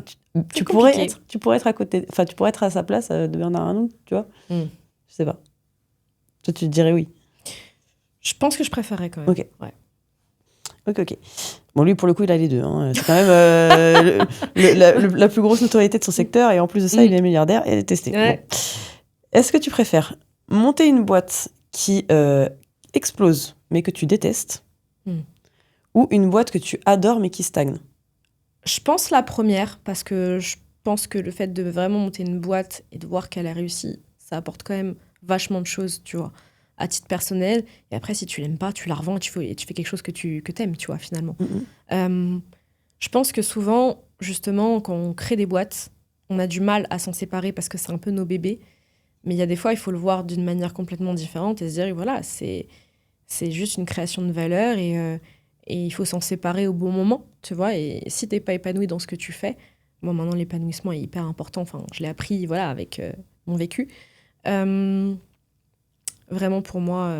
Tu pourrais être à côté... Enfin, tu pourrais être à sa place de Bernard Arnault, tu vois. Je sais pas. Toi, tu te dirais oui. Je pense que je préférerais quand même. Ok. Ouais. Ok. Bon, lui, pour le coup, il a les deux. Hein. C'est quand même la plus grosse notoriété de son secteur. Et en plus de ça, il est milliardaire et détesté. Ouais. Bon. Est-ce que tu préfères monter une boîte qui explose, mais que tu détestes, ou une boîte que tu adores, mais qui stagne? Je pense la première, parce que je pense que le fait de vraiment monter une boîte et de voir qu'elle a réussi, ça apporte quand même vachement de choses, tu vois, à titre personnel. Et après, si tu l'aimes pas, tu la revends et tu fais quelque chose que t'aimes, tu vois, finalement. Je pense que souvent, justement, quand on crée des boîtes, on a du mal à s'en séparer parce que c'est un peu nos bébés. Mais il y a des fois, il faut le voir d'une manière complètement différente et se dire, voilà, c'est juste une création de valeur et il faut s'en séparer au bon moment, tu vois. Et si t'es pas épanoui dans ce que tu fais, moi, maintenant, l'épanouissement est hyper important. Enfin, je l'ai appris, voilà, avec mon vécu. Vraiment, pour moi,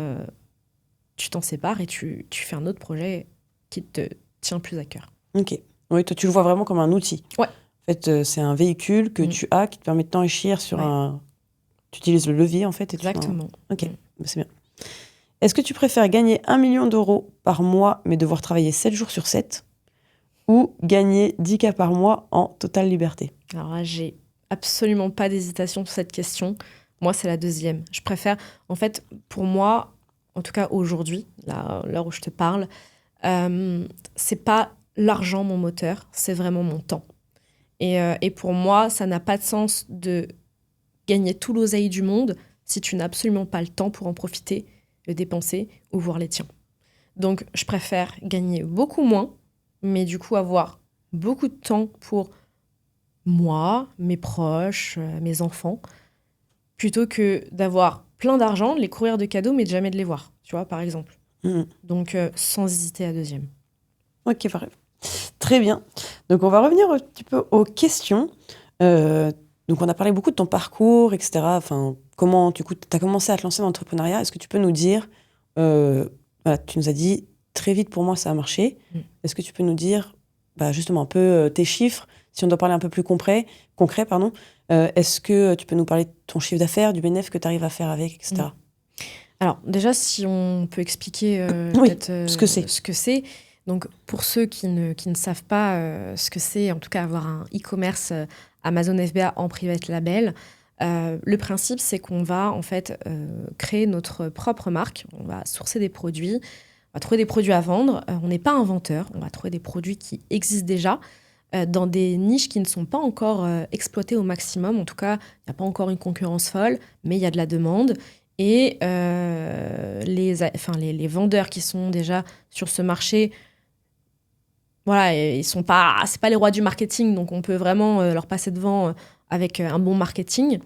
tu t'en sépares et tu fais un autre projet qui te tient plus à cœur. Ok. Oui, toi, tu le vois vraiment comme un outil. Ouais. En fait, c'est un véhicule que tu as qui te permet de t'enrichir sur un... Tu utilises le levier, en fait. Et exactement. Ok, c'est bien. Est-ce que tu préfères gagner 1 million d'euros par mois, mais devoir travailler 7 jours sur 7, ou gagner 10K par mois en totale liberté? Alors là, j'ai absolument pas d'hésitation sur cette question. Moi, c'est la deuxième. Je préfère, en fait, pour moi, en tout cas aujourd'hui, l'heure où je te parle, c'est pas l'argent mon moteur, c'est vraiment mon temps. Et pour moi, ça n'a pas de sens de gagner tout l'oseille du monde si tu n'as absolument pas le temps pour en profiter, le dépenser ou voir les tiens. Donc, je préfère gagner beaucoup moins, mais du coup avoir beaucoup de temps pour moi, mes proches, mes enfants, plutôt que d'avoir plein d'argent, de les courir de cadeaux, mais de jamais de les voir, tu vois, par exemple. Donc, sans hésiter, la deuxième. Ok, pareil. Très bien. Donc, on va revenir un petit peu aux questions. Donc, on a parlé beaucoup de ton parcours, etc. Enfin, comment, du coup, tu as commencé à te lancer dans l'entrepreneuriat. Est-ce que tu peux nous dire... voilà, tu nous as dit, très vite, pour moi, ça a marché. Est-ce que tu peux nous dire, justement, un peu tes chiffres, si on doit parler un peu plus concret, est-ce que tu peux nous parler de ton chiffre d'affaires, du bénéfice que tu arrives à faire avec, etc. Alors, déjà, si on peut expliquer ce que c'est. Donc, pour ceux qui ne savent pas ce que c'est, en tout cas avoir un e-commerce Amazon FBA en private label, le principe, c'est qu'on va en fait créer notre propre marque. On va sourcer des produits, on va trouver des produits à vendre. On n'est pas inventeur, on va trouver des produits qui existent déjà dans des niches qui ne sont pas encore exploitées au maximum. En tout cas, il n'y a pas encore une concurrence folle, mais il y a de la demande. Et les vendeurs qui sont déjà sur ce marché, voilà, c'est pas les rois du marketing, donc on peut vraiment leur passer devant avec un bon marketing.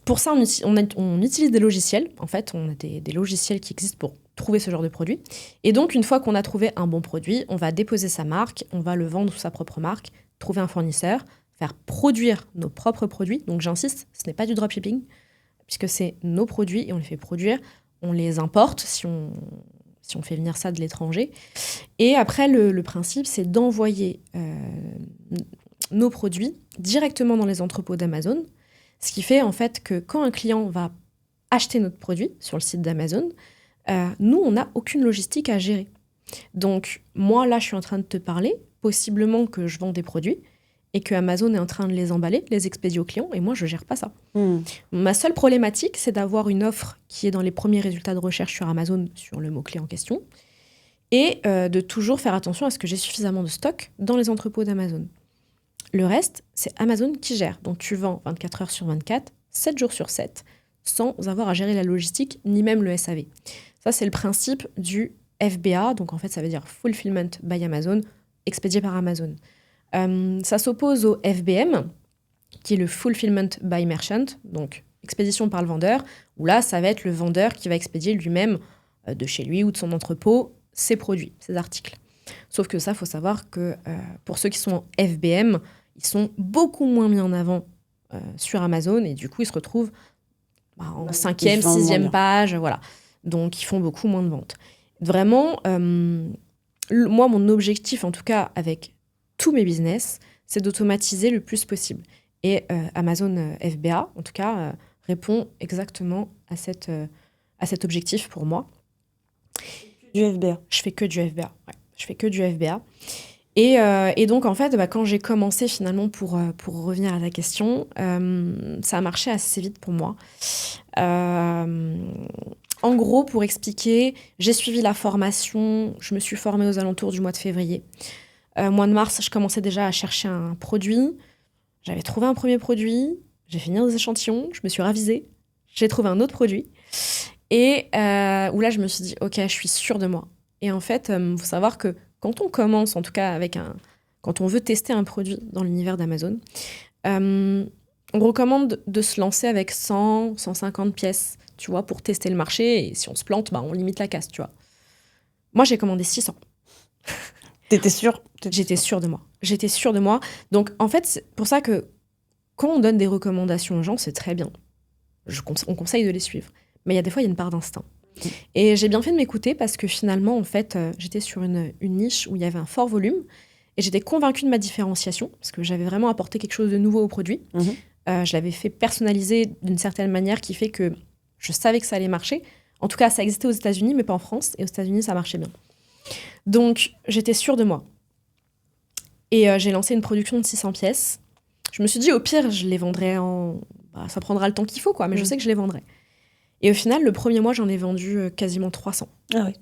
Pour ça, on utilise des logiciels. En fait, on a des logiciels qui existent pour trouver ce genre de produit. Et donc, une fois qu'on a trouvé un bon produit, on va déposer sa marque, on va le vendre sous sa propre marque, trouver un fournisseur, faire produire nos propres produits. Donc, j'insiste, ce n'est pas du dropshipping, puisque c'est nos produits et on les fait produire. On les importe si on fait venir ça de l'étranger. Et après, le principe, c'est d'envoyer nos produits directement dans les entrepôts d'Amazon, ce qui fait en fait que quand un client va acheter notre produit sur le site d'Amazon, nous, on n'a aucune logistique à gérer. Donc, moi, là, je suis en train de te parler, possiblement que je vends des produits et que Amazon est en train de les emballer, de les expédier aux clients, et moi, je ne gère pas ça. Ma seule problématique, c'est d'avoir une offre qui est dans les premiers résultats de recherche sur Amazon sur le mot-clé en question, et de toujours faire attention à ce que j'ai suffisamment de stock dans les entrepôts d'Amazon. Le reste, c'est Amazon qui gère. Donc, tu vends 24 heures sur 24, 7 jours sur 7, sans avoir à gérer la logistique, ni même le SAV. Ça, c'est le principe du FBA. Donc, en fait, ça veut dire Fulfillment by Amazon, expédié par Amazon. Ça s'oppose au FBM, qui est le Fulfillment by Merchant, donc expédition par le vendeur, où là, ça va être le vendeur qui va expédier lui-même de chez lui ou de son entrepôt ses produits, ses articles. Sauf que ça, il faut savoir que pour ceux qui sont en FBM, ils sont beaucoup moins mis en avant sur Amazon et du coup, ils se retrouvent en 5e, 6e page. Voilà. Donc, ils font beaucoup moins de ventes. Vraiment, moi, mon objectif, en tout cas, avec tous mes business, c'est d'automatiser le plus possible. Et Amazon FBA, en tout cas, répond exactement à cet objectif pour moi. Du FBA. Je fais que du FBA, ouais. Je fais que du FBA. Et donc, en fait, quand j'ai commencé finalement, pour revenir à ta question, ça a marché assez vite pour moi. En gros, pour expliquer, j'ai suivi la formation, je me suis formée aux alentours du mois de février. Mois de mars, je commençais déjà à chercher un produit. J'avais trouvé un premier produit, j'ai fini des échantillons, je me suis ravisée, j'ai trouvé un autre produit. Et où là, je me suis dit, OK, je suis sûre de moi. Et en fait, faut savoir que quand on commence, en tout cas, quand on veut tester un produit dans l'univers d'Amazon, on recommande de se lancer avec 100, 150 pièces, tu vois, pour tester le marché. Et si on se plante, on limite la casse, tu vois. Moi, j'ai commandé 600. T'étais sûre ? J'étais sûre de moi. J'étais sûre de moi. Donc, en fait, c'est pour ça que quand on donne des recommandations aux gens, c'est très bien. On conseille de les suivre. Mais il y a des fois, il y a une part d'instinct. Et j'ai bien fait de m'écouter parce que finalement, en fait, j'étais sur une niche où il y avait un fort volume et j'étais convaincue de ma différenciation parce que j'avais vraiment apporté quelque chose de nouveau au produit. Je l'avais fait personnaliser d'une certaine manière qui fait que je savais que ça allait marcher. En tout cas, ça existait aux États-Unis, mais pas en France. Et aux États-Unis, ça marchait bien. Donc, j'étais sûre de moi. Et j'ai lancé une production de 600 pièces. Je me suis dit, au pire, je les vendrai ça prendra le temps qu'il faut, quoi, mais je sais que je les vendrai. Et au final, le premier mois, j'en ai vendu quasiment 300. Ah oui.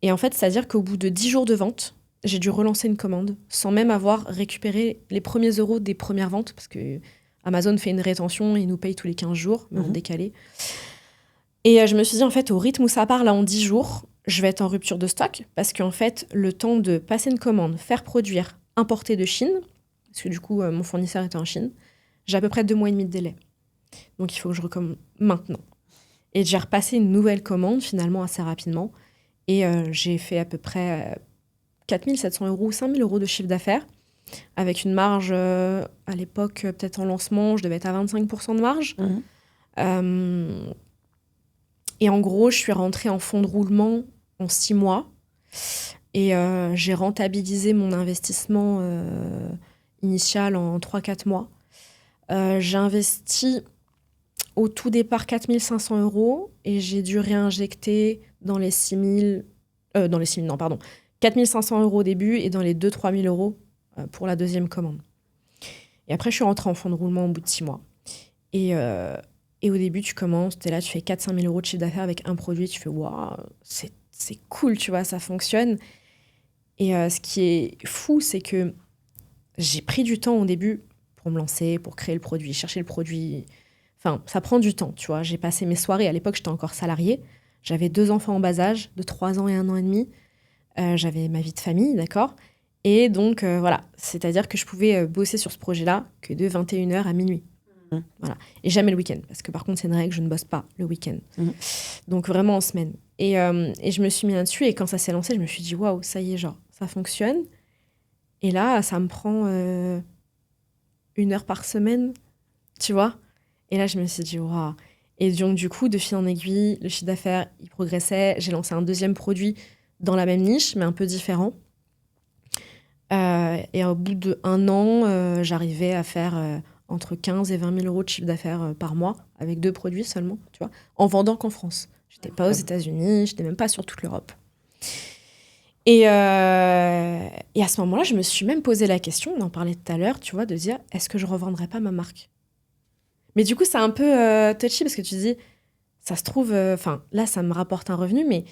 Et en fait, c'est-à-dire qu'au bout de 10 jours de vente, j'ai dû relancer une commande sans même avoir récupéré les premiers euros des premières ventes, parce que Amazon fait une rétention et nous paye tous les 15 jours, mais en décalé. Et je me suis dit, en fait, au rythme où ça part, là, en 10 jours, je vais être en rupture de stock, parce qu'en fait, le temps de passer une commande, faire produire, importer de Chine, parce que du coup, mon fournisseur était en Chine, j'ai à peu près 2 mois et demi de délai. Donc, il faut que je recommande maintenant. Et j'ai repassé une nouvelle commande, finalement, assez rapidement. Et j'ai fait à peu près 4 700 euros ou 5 000 euros de chiffre d'affaires, avec une marge, à l'époque, peut-être en lancement, je devais être à 25% de marge. Et en gros, je suis rentrée en fonds de roulement en 6 mois. Et j'ai rentabilisé mon investissement initial en 3-4 mois. J'ai investi au tout départ 4 500 euros et j'ai dû réinjecter dans les 4 500 euros au début et dans les 2-3 000 euros pour la deuxième commande. Et après, je suis rentrée en fonds de roulement au bout de 6 mois. Et au début, tu commences, tu es là, tu fais 4-5 000 euros de chiffre d'affaires avec un produit, tu fais waouh, c'est cool, tu vois, ça fonctionne. Et ce qui est fou, c'est que j'ai pris du temps au début pour me lancer, pour créer le produit, chercher le produit. Enfin, ça prend du temps, tu vois. J'ai passé mes soirées. À l'époque, j'étais encore salariée. J'avais 2 enfants en bas âge, de 3 ans et 1 an et demi. J'avais ma vie de famille, d'accord ? Et donc, voilà. C'est-à-dire que je pouvais bosser sur ce projet-là que de 21h à minuit. Voilà. Et jamais le week-end. Parce que par contre, c'est une règle, je ne bosse pas le week-end. Donc, vraiment en semaine. Et je me suis mis là-dessus. Et quand ça s'est lancé, je me suis dit, waouh, ça y est, genre, ça fonctionne. Et là, ça me prend 1 heure par semaine, tu vois. Et là, je me suis dit, waouh. Et donc, du coup, de fil en aiguille, le chiffre d'affaires, il progressait. J'ai lancé un deuxième produit dans la même niche, mais un peu différent. Et au bout d'1 an, j'arrivais à faire entre 15 et 20 000 euros de chiffre d'affaires par mois, avec 2 produits seulement, tu vois, en vendant qu'en France. J'étais pas aux États-Unis, j'étais même pas sur toute l'Europe. Et à ce moment-là, je me suis même posé la question, on en parlait tout à l'heure, tu vois, de dire, est-ce que je revendrais pas ma marque? Mais du coup, c'est un peu touchy parce que tu dis, ça se trouve, là, ça me rapporte un revenu, mais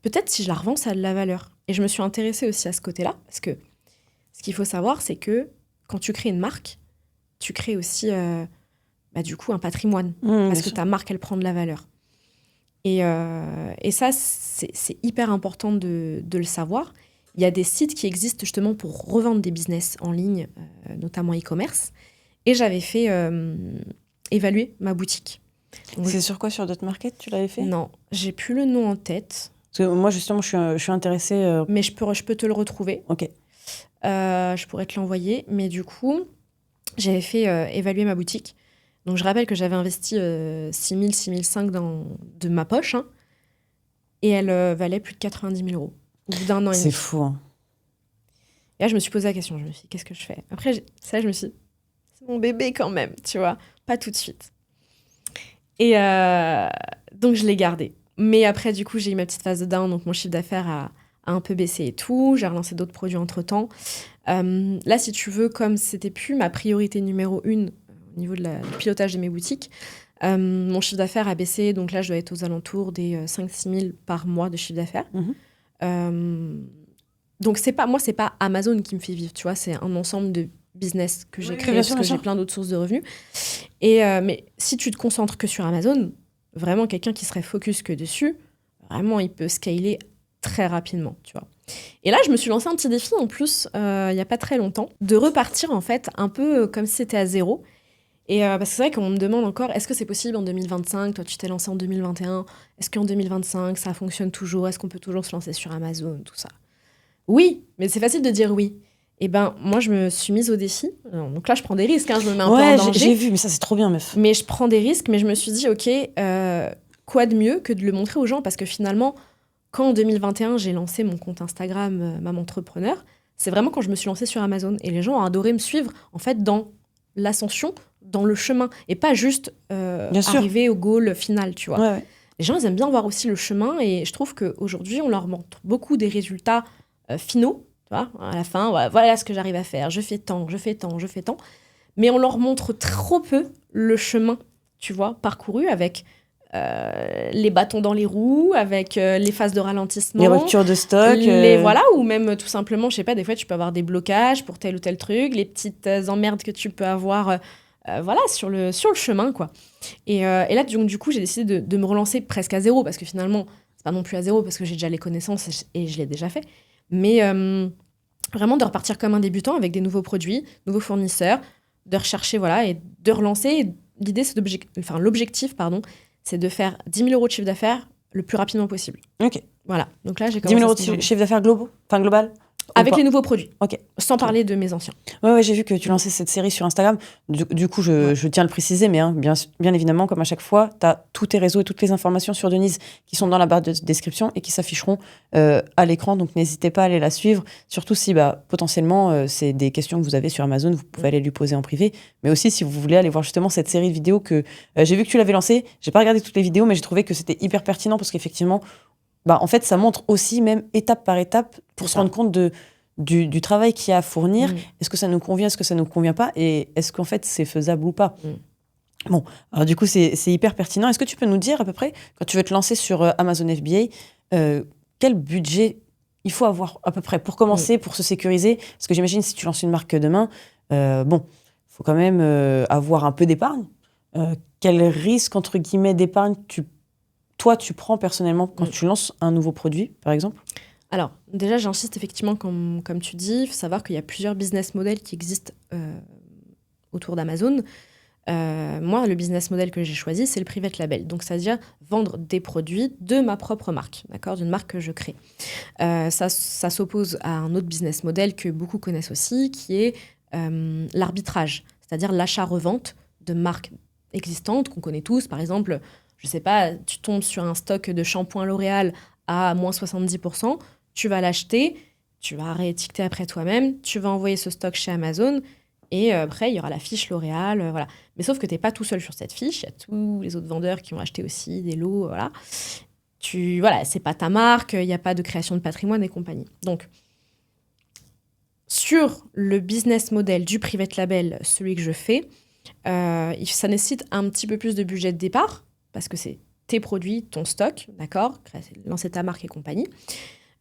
peut-être si je la revends, ça a de la valeur. Et je me suis intéressée aussi à ce côté-là, parce que ce qu'il faut savoir, c'est que quand tu crées une marque, tu crées aussi, du coup, un patrimoine. Parce que ta marque, elle prend de la valeur. Et ça, c'est hyper important de le savoir. Il y a des sites qui existent justement pour revendre des business en ligne, notamment e-commerce. Et j'avais fait évaluer ma boutique. Donc, c'est sur quoi? Sur Dotmarket, tu l'avais fait? Non, j'ai plus le nom en tête. Parce que moi, justement, je suis intéressée... Mais je peux te le retrouver. Ok. Je pourrais te l'envoyer. Mais du coup, j'avais fait évaluer ma boutique. Donc, je rappelle que j'avais investi 6 000, 6 500 de ma poche. Hein, et elle valait plus de 90 000 euros au bout d'1 an et demi. C'est fou. Hein. Et là, je me suis posé la question. Je me suis dit, qu'est-ce que je fais? Après, je me suis dit, c'est mon bébé quand même, tu vois. Pas tout de suite. Et donc, je l'ai gardé. Mais après, du coup, j'ai eu ma petite phase de down. Donc, mon chiffre d'affaires a un peu baissé et tout. J'ai relancé d'autres produits entre-temps. Là, si tu veux, comme c'était plus ma priorité numéro 1 au niveau du pilotage de mes boutiques, mon chiffre d'affaires a baissé. Donc là, je dois être aux alentours des 5-6 000 par mois de chiffre d'affaires. Donc, c'est pas Amazon qui me fait vivre, tu vois. C'est un ensemble de business que j'ai créé parce que j'ai plein d'autres sources de revenus. Mais si tu te concentres que sur Amazon, vraiment quelqu'un qui serait focus que dessus, vraiment, il peut scaler très rapidement, tu vois. Et là, je me suis lancé un petit défi en plus, il n'y a pas très longtemps, de repartir en fait un peu comme si c'était à zéro. Et parce que c'est vrai qu'on me demande encore, est-ce que c'est possible en 2025? Toi, tu t'es lancé en 2021. Est-ce qu'en 2025, ça fonctionne toujours? Est-ce qu'on peut toujours se lancer sur Amazon? Tout ça. Oui, mais c'est facile de dire oui. Et ben, moi, je me suis mise au défi. Donc là, je prends des risques, hein, je me mets un peu en danger. J'ai vu, mais ça, c'est trop bien, meuf. Mais je prends des risques, mais je me suis dit, OK, quoi de mieux que de le montrer aux gens? Parce que finalement, quand en 2021, j'ai lancé mon compte Instagram Maman Entrepreneur, c'est vraiment quand je me suis lancée sur Amazon. Et les gens ont adoré me suivre, en fait, dans l'ascension, dans le chemin. Et pas juste arriver au goal final, tu vois. Ouais. Les gens, ils aiment bien voir aussi le chemin. Et je trouve qu'aujourd'hui, on leur montre beaucoup des résultats finaux. Tu vois, à la fin, voilà ce que j'arrive à faire. Je fais tant. Mais on leur montre trop peu le chemin, tu vois, parcouru avec les bâtons dans les roues, avec les phases de ralentissement. Les ruptures de stock. Voilà, ou même tout simplement, je sais pas, des fois, tu peux avoir des blocages pour tel ou tel truc, les petites emmerdes que tu peux avoir sur le chemin, quoi. Et là, du coup, j'ai décidé de me relancer presque à zéro, parce que finalement, c'est pas non plus à zéro, parce que j'ai déjà les connaissances et je l'ai déjà fait. Mais vraiment de repartir comme un débutant avec des nouveaux produits, nouveaux fournisseurs, de rechercher, et de relancer. Et l'idée, c'est l'objectif, c'est de faire 10 000 euros de chiffre d'affaires le plus rapidement possible. Ok. Voilà. Donc là, j'ai 10 000 euros de chiffre d'affaires global? Avec les nouveaux produits. Ok. Sans parler de mes anciens. Ouais, j'ai vu que tu lançais cette série sur Instagram. Du coup, je tiens à le préciser, mais bien évidemment, comme à chaque fois, tu as tous tes réseaux et toutes les informations sur Denise qui sont dans la barre de description et qui s'afficheront à l'écran. Donc, n'hésitez pas à aller la suivre. Surtout si, potentiellement, c'est des questions que vous avez sur Amazon, vous pouvez aller lui poser en privé. Mais aussi, si vous voulez aller voir justement cette série de vidéos que j'ai vu que tu l'avais lancée. J'ai pas regardé toutes les vidéos, mais j'ai trouvé que c'était hyper pertinent parce qu'effectivement, en fait, ça montre aussi, même étape par étape, pour se rendre compte du travail qu'il y a à fournir. Est-ce que ça nous convient, est-ce que ça nous convient pas, et est-ce qu'en fait c'est faisable ou pas. Bon, alors du coup c'est hyper pertinent. Est-ce que tu peux nous dire à peu près, quand tu veux te lancer sur Amazon FBA, quel budget il faut avoir à peu près pour commencer, pour se sécuriser? Parce que j'imagine si tu lances une marque demain, faut quand même avoir un peu d'épargne. Quel risque entre guillemets d'épargne tu prends personnellement quand tu lances un nouveau produit, par exemple? Alors, déjà, j'insiste effectivement, comme tu dis, il faut savoir qu'il y a plusieurs business models qui existent autour d'Amazon. Moi, le business model que j'ai choisi, c'est le private label. Donc, c'est-à-dire vendre des produits de ma propre marque, d'accord, d'une marque que je crée. Ça s'oppose à un autre business model que beaucoup connaissent aussi, qui est l'arbitrage, c'est-à-dire l'achat-revente de marques existantes qu'on connaît tous. Par exemple, je sais pas, tu tombes sur un stock de shampoing L'Oréal à moins 70%, tu vas l'acheter, tu vas réétiqueter après toi-même, tu vas envoyer ce stock chez Amazon, et après, il y aura la fiche L'Oréal, voilà. Mais sauf que tu n'es pas tout seul sur cette fiche, il y a tous les autres vendeurs qui ont acheté aussi des lots, voilà. Voilà, c'est pas ta marque, il n'y a pas de création de patrimoine et compagnie. Donc, sur le business model du private label, celui que je fais, ça nécessite un petit peu plus de budget de départ, parce que c'est tes produits, ton stock, d'accord, lancer ta marque et compagnie.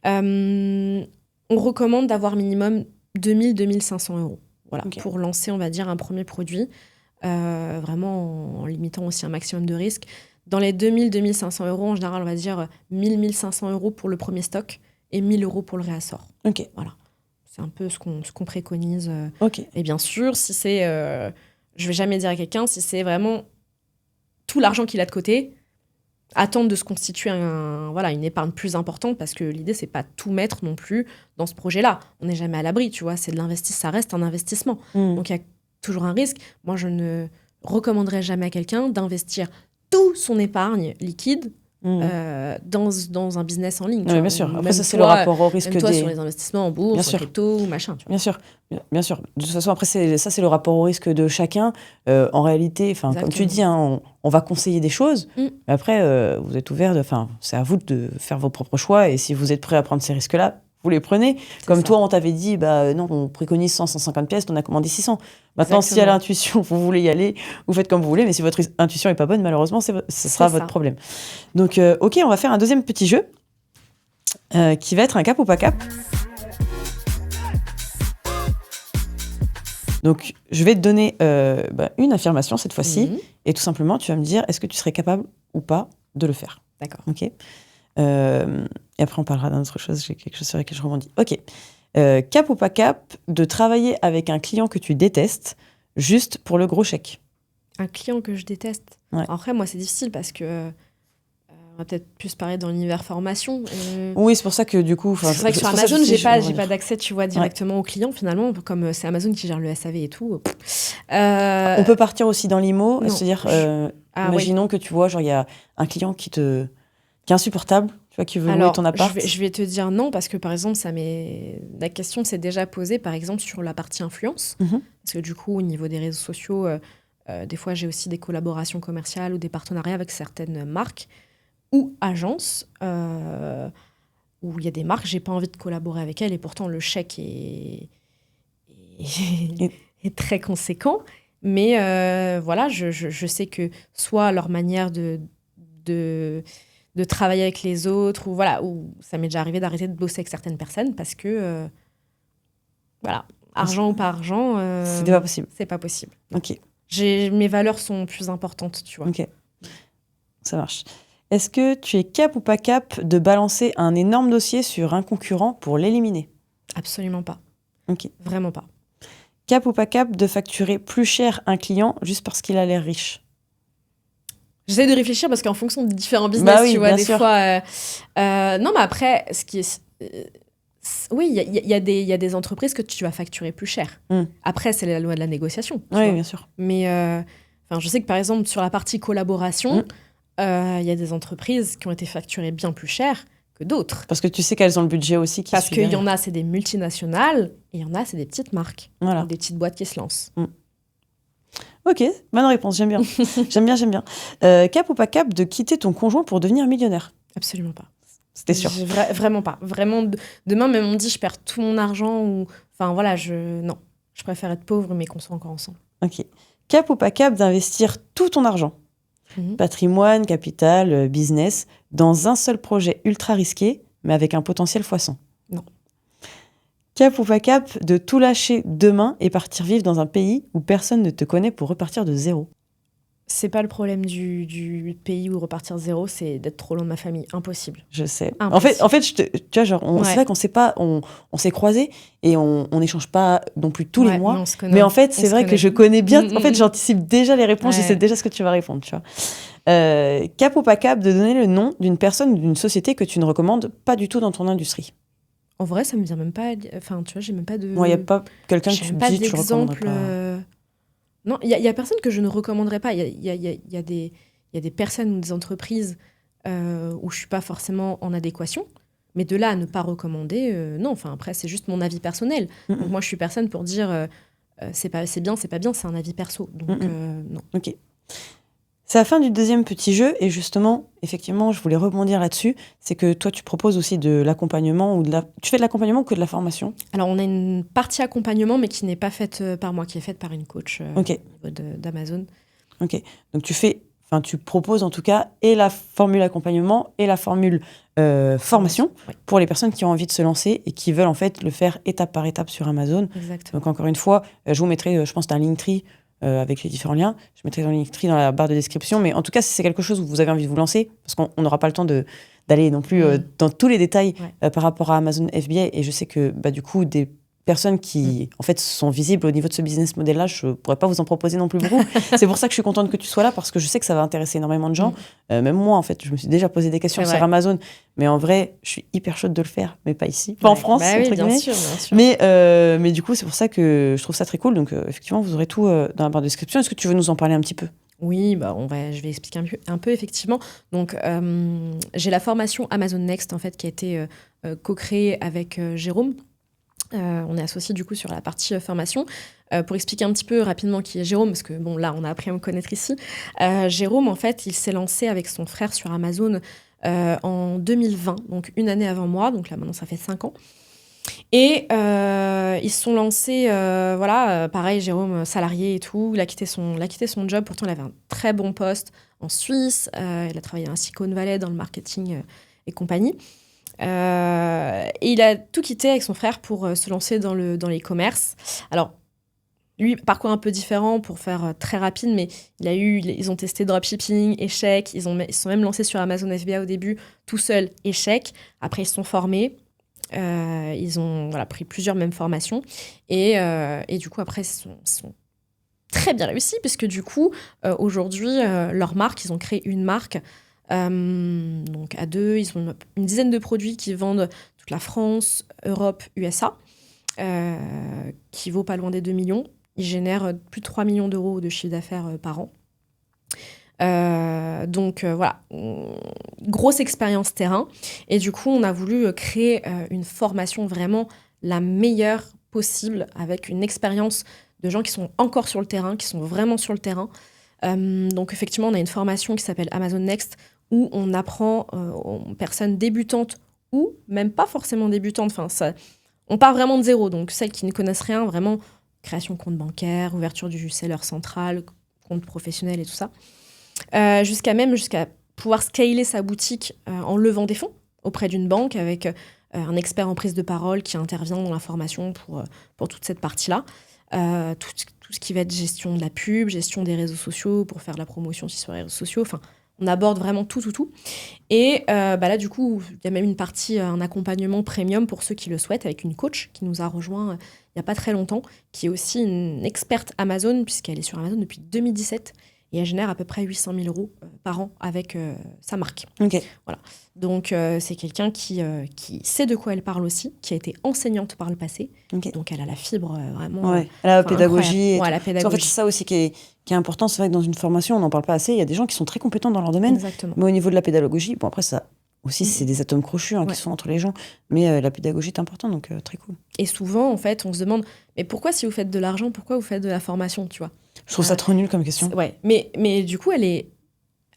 On recommande d'avoir minimum 2 500 €. Voilà, pour lancer, on va dire, un premier produit, vraiment en limitant aussi un maximum de risques. Dans les 2 500 €, en général, on va dire 1 500 € pour le premier stock et 1 000 € pour le réassort. Ok. Voilà. C'est un peu ce qu'on préconise. Ok. Et bien sûr, si c'est... je vais jamais dire à quelqu'un, si c'est vraiment tout l'argent qu'il a de côté, attendre de se constituer une épargne plus importante, parce que l'idée, c'est pas tout mettre non plus dans ce projet-là. On n'est jamais à l'abri, tu vois. C'est de l'investissement, ça reste un investissement. Donc, il y a toujours un risque. Moi, je ne recommanderais jamais à quelqu'un d'investir tout son épargne liquide dans un business en ligne. Oui, bien sûr. Après, ça, c'est le rapport au risque même toi, sur les investissements en bourse, en crypto, machin. Tu vois. Bien sûr. De toute façon, après, c'est le rapport au risque de chacun. En réalité, comme tu dis, on va conseiller des choses. Mais après, vous êtes ouvert. C'est à vous de faire vos propres choix. Et si vous êtes prêt à prendre ces risques-là, vous les prenez. Comme toi, on t'avait dit, non, on préconise 150 pièces, on a commandé 600. Maintenant, si à l'intuition, vous voulez y aller, vous faites comme vous voulez. Mais si votre intuition n'est pas bonne, malheureusement, ce sera votre problème. Donc, ok, on va faire un deuxième petit jeu qui va être un cap ou pas cap. Donc, je vais te donner une affirmation cette fois-ci. Et tout simplement, tu vas me dire, est-ce que tu serais capable ou pas de le faire ? D'accord. Ok. Et après, on parlera d'une autre chose. J'ai quelque chose sur laquelle je rebondis. Ok. Cap ou pas cap de travailler avec un client que tu détestes juste pour le gros chèque ? Un client que je déteste ? Ouais. Après, moi, c'est difficile parce que on va peut-être plus parler dans l'univers formation. Oui, c'est pour ça que du coup... C'est vrai que sur Amazon, j'ai pas d'accès, tu vois, directement aux clients, finalement, comme c'est Amazon qui gère le SAV et tout. On peut partir aussi dans l'IMO, c'est-à-dire, imaginons que tu vois, genre, il y a un client qui est insupportable, tu vois, qui veut louer ton appart. Je vais te dire non, parce que par exemple, la question s'est déjà posée, par exemple, sur la partie influence. Parce que du coup, au niveau des réseaux sociaux, des fois, j'ai aussi des collaborations commerciales ou des partenariats avec certaines marques ou agences où il y a des marques, j'ai pas envie de collaborer avec elles, et pourtant le chèque est très conséquent. Mais voilà, je sais que soit leur manière de travailler avec les autres, ou ça m'est déjà arrivé d'arrêter de bosser avec certaines personnes parce que, argent ou pas argent, c'était pas possible. C'est pas possible. Ok. Mes valeurs sont plus importantes, tu vois. Ok, ça marche. Est-ce que tu es cap ou pas cap de balancer un énorme dossier sur un concurrent pour l'éliminer ? Absolument pas. Ok. Vraiment pas. Cap ou pas cap de facturer plus cher un client juste parce qu'il a l'air riche ? J'essaie de réfléchir parce qu'en fonction des différents business, tu vois, des fois... non, mais après, ce qui est... oui, il y a des entreprises que tu vas facturer plus cher. Après, c'est la loi de la négociation. Oui, bien sûr. Mais je sais que, par exemple, sur la partie collaboration, il y a des entreprises qui ont été facturées bien plus cher que d'autres. Parce que tu sais qu'elles ont le budget aussi qui Parce qu'il y en a, c'est des multinationales, et il y en a, c'est des petites marques. Voilà. Des petites boîtes qui se lancent. Ok, bonne réponse, j'aime bien. j'aime bien. Cap ou pas cap de quitter ton conjoint pour devenir millionnaire ? Absolument pas. C'était sûr. Vraiment pas. Vraiment, demain, même on me dit je perds tout mon argent, ou... Enfin, voilà, non. Je préfère être pauvre, mais qu'on soit encore ensemble. Ok. Cap ou pas cap d'investir tout ton argent, patrimoine, capital, business, dans un seul projet ultra risqué, mais avec un potentiel x100 ? Non. Cap ou pas cap de tout lâcher demain et partir vivre dans un pays où personne ne te connaît pour repartir de zéro ? C'est pas le problème du pays où repartir de zéro, c'est d'être trop loin de ma famille. Impossible. Je sais. Impossible. En fait, tu vois, genre, Ouais. c'est vrai qu'on s'est pas, on s'est croisés et on n'échange pas non plus tous les Ouais, mois. mais on se connaît. Mais en fait, On c'est se vrai que connaît. je connais bien. Mm, En fait, mm. j'anticipe déjà les réponses. Je Ouais. sais déjà ce que tu vas répondre. Tu vois. Cap ou pas cap de donner le nom d'une personne ou d'une société que tu ne recommandes pas du tout dans ton industrie. En vrai, ça me vient même pas. Enfin, tu vois, j'ai même pas de. Moi, il y a pas quelqu'un que j'ai tu même me pas dis tu le recommanderais d'exemple. pas. Non, il y a personne que je ne recommanderais pas. Il y a des personnes ou des entreprises où je suis pas forcément en adéquation. Mais de là à ne pas recommander, non. Enfin, après, c'est juste mon avis personnel. Donc moi, je suis personne pour dire c'est bien, c'est pas bien. C'est un avis perso. Donc non. Ok. C'est la fin du deuxième petit jeu et justement, effectivement, je voulais rebondir là-dessus. C'est que toi, tu proposes aussi de l'accompagnement ou tu fais de l'accompagnement ou que de la formation? Alors, on a une partie accompagnement, mais qui n'est pas faite par moi, qui est faite par une coach Ok. au niveau d'Amazon. Ok. Donc tu proposes en tout cas et la formule accompagnement et la formule formation Ouais, pour les personnes qui ont envie de se lancer et qui veulent en fait le faire étape par étape sur Amazon. exactement. Donc encore une fois, je vous mettrai, je pense, un Linktree avec les différents liens. Je mettrai dans le Linktree dans la barre de description. Mais en tout cas, si c'est quelque chose où vous avez envie de vous lancer, parce qu'on n'aura pas le temps d'aller non plus dans tous les détails par rapport à Amazon FBA. Et je sais que du coup, des personnes qui en fait sont visibles au niveau de ce business model-là, je pourrais pas vous en proposer non plus beaucoup. C'est pour ça que je suis contente que tu sois là parce que je sais que ça va intéresser énormément de gens. Même moi, en fait, je me suis déjà posé des questions sur Amazon, mais en vrai, je suis hyper chaude de le faire, mais pas ici, pas en France, oui, entre bien guillemets. sûr, bien sûr. Mais du coup, c'est pour ça que je trouve ça très cool. Donc effectivement, vous aurez tout dans la barre de description. Est-ce que tu veux nous en parler un petit peu? Oui, je vais expliquer un peu effectivement. Donc, j'ai la formation Amazon Next en fait qui a été co-créée avec Jérôme. On est associés du coup sur la partie formation. Pour expliquer un petit peu rapidement qui est Jérôme, parce que bon là on a appris à me connaître ici. Jérôme en fait il s'est lancé avec son frère sur Amazon en 2020, donc une année avant moi, donc là maintenant ça fait 5 ans. Et ils se sont lancés, pareil, Jérôme, salarié et tout, il a quitté son job, pourtant il avait un très bon poste en Suisse, il a travaillé à Silicon Valley dans le marketing et compagnie. Et il a tout quitté avec son frère pour se lancer dans l'e-commerce. Alors, lui, parcours un peu différent pour faire très rapide, mais ils ont testé dropshipping, échec, ils se sont même lancés sur Amazon FBA au début, tout seul, échec. Après, ils se sont formés. Ils ont pris plusieurs mêmes formations et du coup après ils sont très bien réussis puisque du coup aujourd'hui leur marque, ils ont créé une marque donc à deux, ils ont une dizaine de produits qui vendent toute la France, Europe, USA qui vaut pas loin des 2 millions. Ils génèrent plus de 3 millions d'euros de chiffre d'affaires par an. Grosse expérience terrain. Et du coup, on a voulu créer une formation vraiment la meilleure possible avec une expérience de gens qui sont encore sur le terrain, qui sont vraiment sur le terrain. Donc effectivement, on a une formation qui s'appelle Amazon Next où on apprend aux personnes débutantes ou même pas forcément débutantes. On part vraiment de zéro. Donc celles qui ne connaissent rien, vraiment création de compte bancaire, ouverture du seller central, compte professionnel et tout ça. Jusqu'à pouvoir scaler sa boutique en levant des fonds auprès d'une banque avec un expert en prise de parole qui intervient dans la formation pour toute cette partie-là. Tout ce qui va être gestion de la pub, gestion des réseaux sociaux pour faire de la promotion aussi sur les réseaux sociaux. Enfin, on aborde vraiment tout. Et là, du coup, il y a même une partie, un accompagnement premium pour ceux qui le souhaitent avec une coach qui nous a rejoint il n'y a pas très longtemps, qui est aussi une experte Amazon puisqu'elle est sur Amazon depuis 2017. Et elle génère à peu près 800 000 euros par an avec sa marque. Ok. Voilà. Donc, c'est quelqu'un qui sait de quoi elle parle aussi, qui a été enseignante par le passé. Okay. Donc, elle a la fibre vraiment. Ouais. Elle a la pédagogie. Ouais, la pédagogie. En fait, c'est ça aussi qui est important. C'est vrai que dans une formation, on n'en parle pas assez. Il y a des gens qui sont très compétents dans leur domaine. Exactement. Mais au niveau de la pédagogie, bon, après, ça aussi, c'est des atomes crochus qui sont entre les gens. Mais la pédagogie est importante, donc très cool. Et souvent, en fait, on se demande, mais pourquoi si vous faites de l'argent, pourquoi vous faites de la formation, tu vois? Je trouve ça trop nul comme question. Ouais, mais du coup, elle est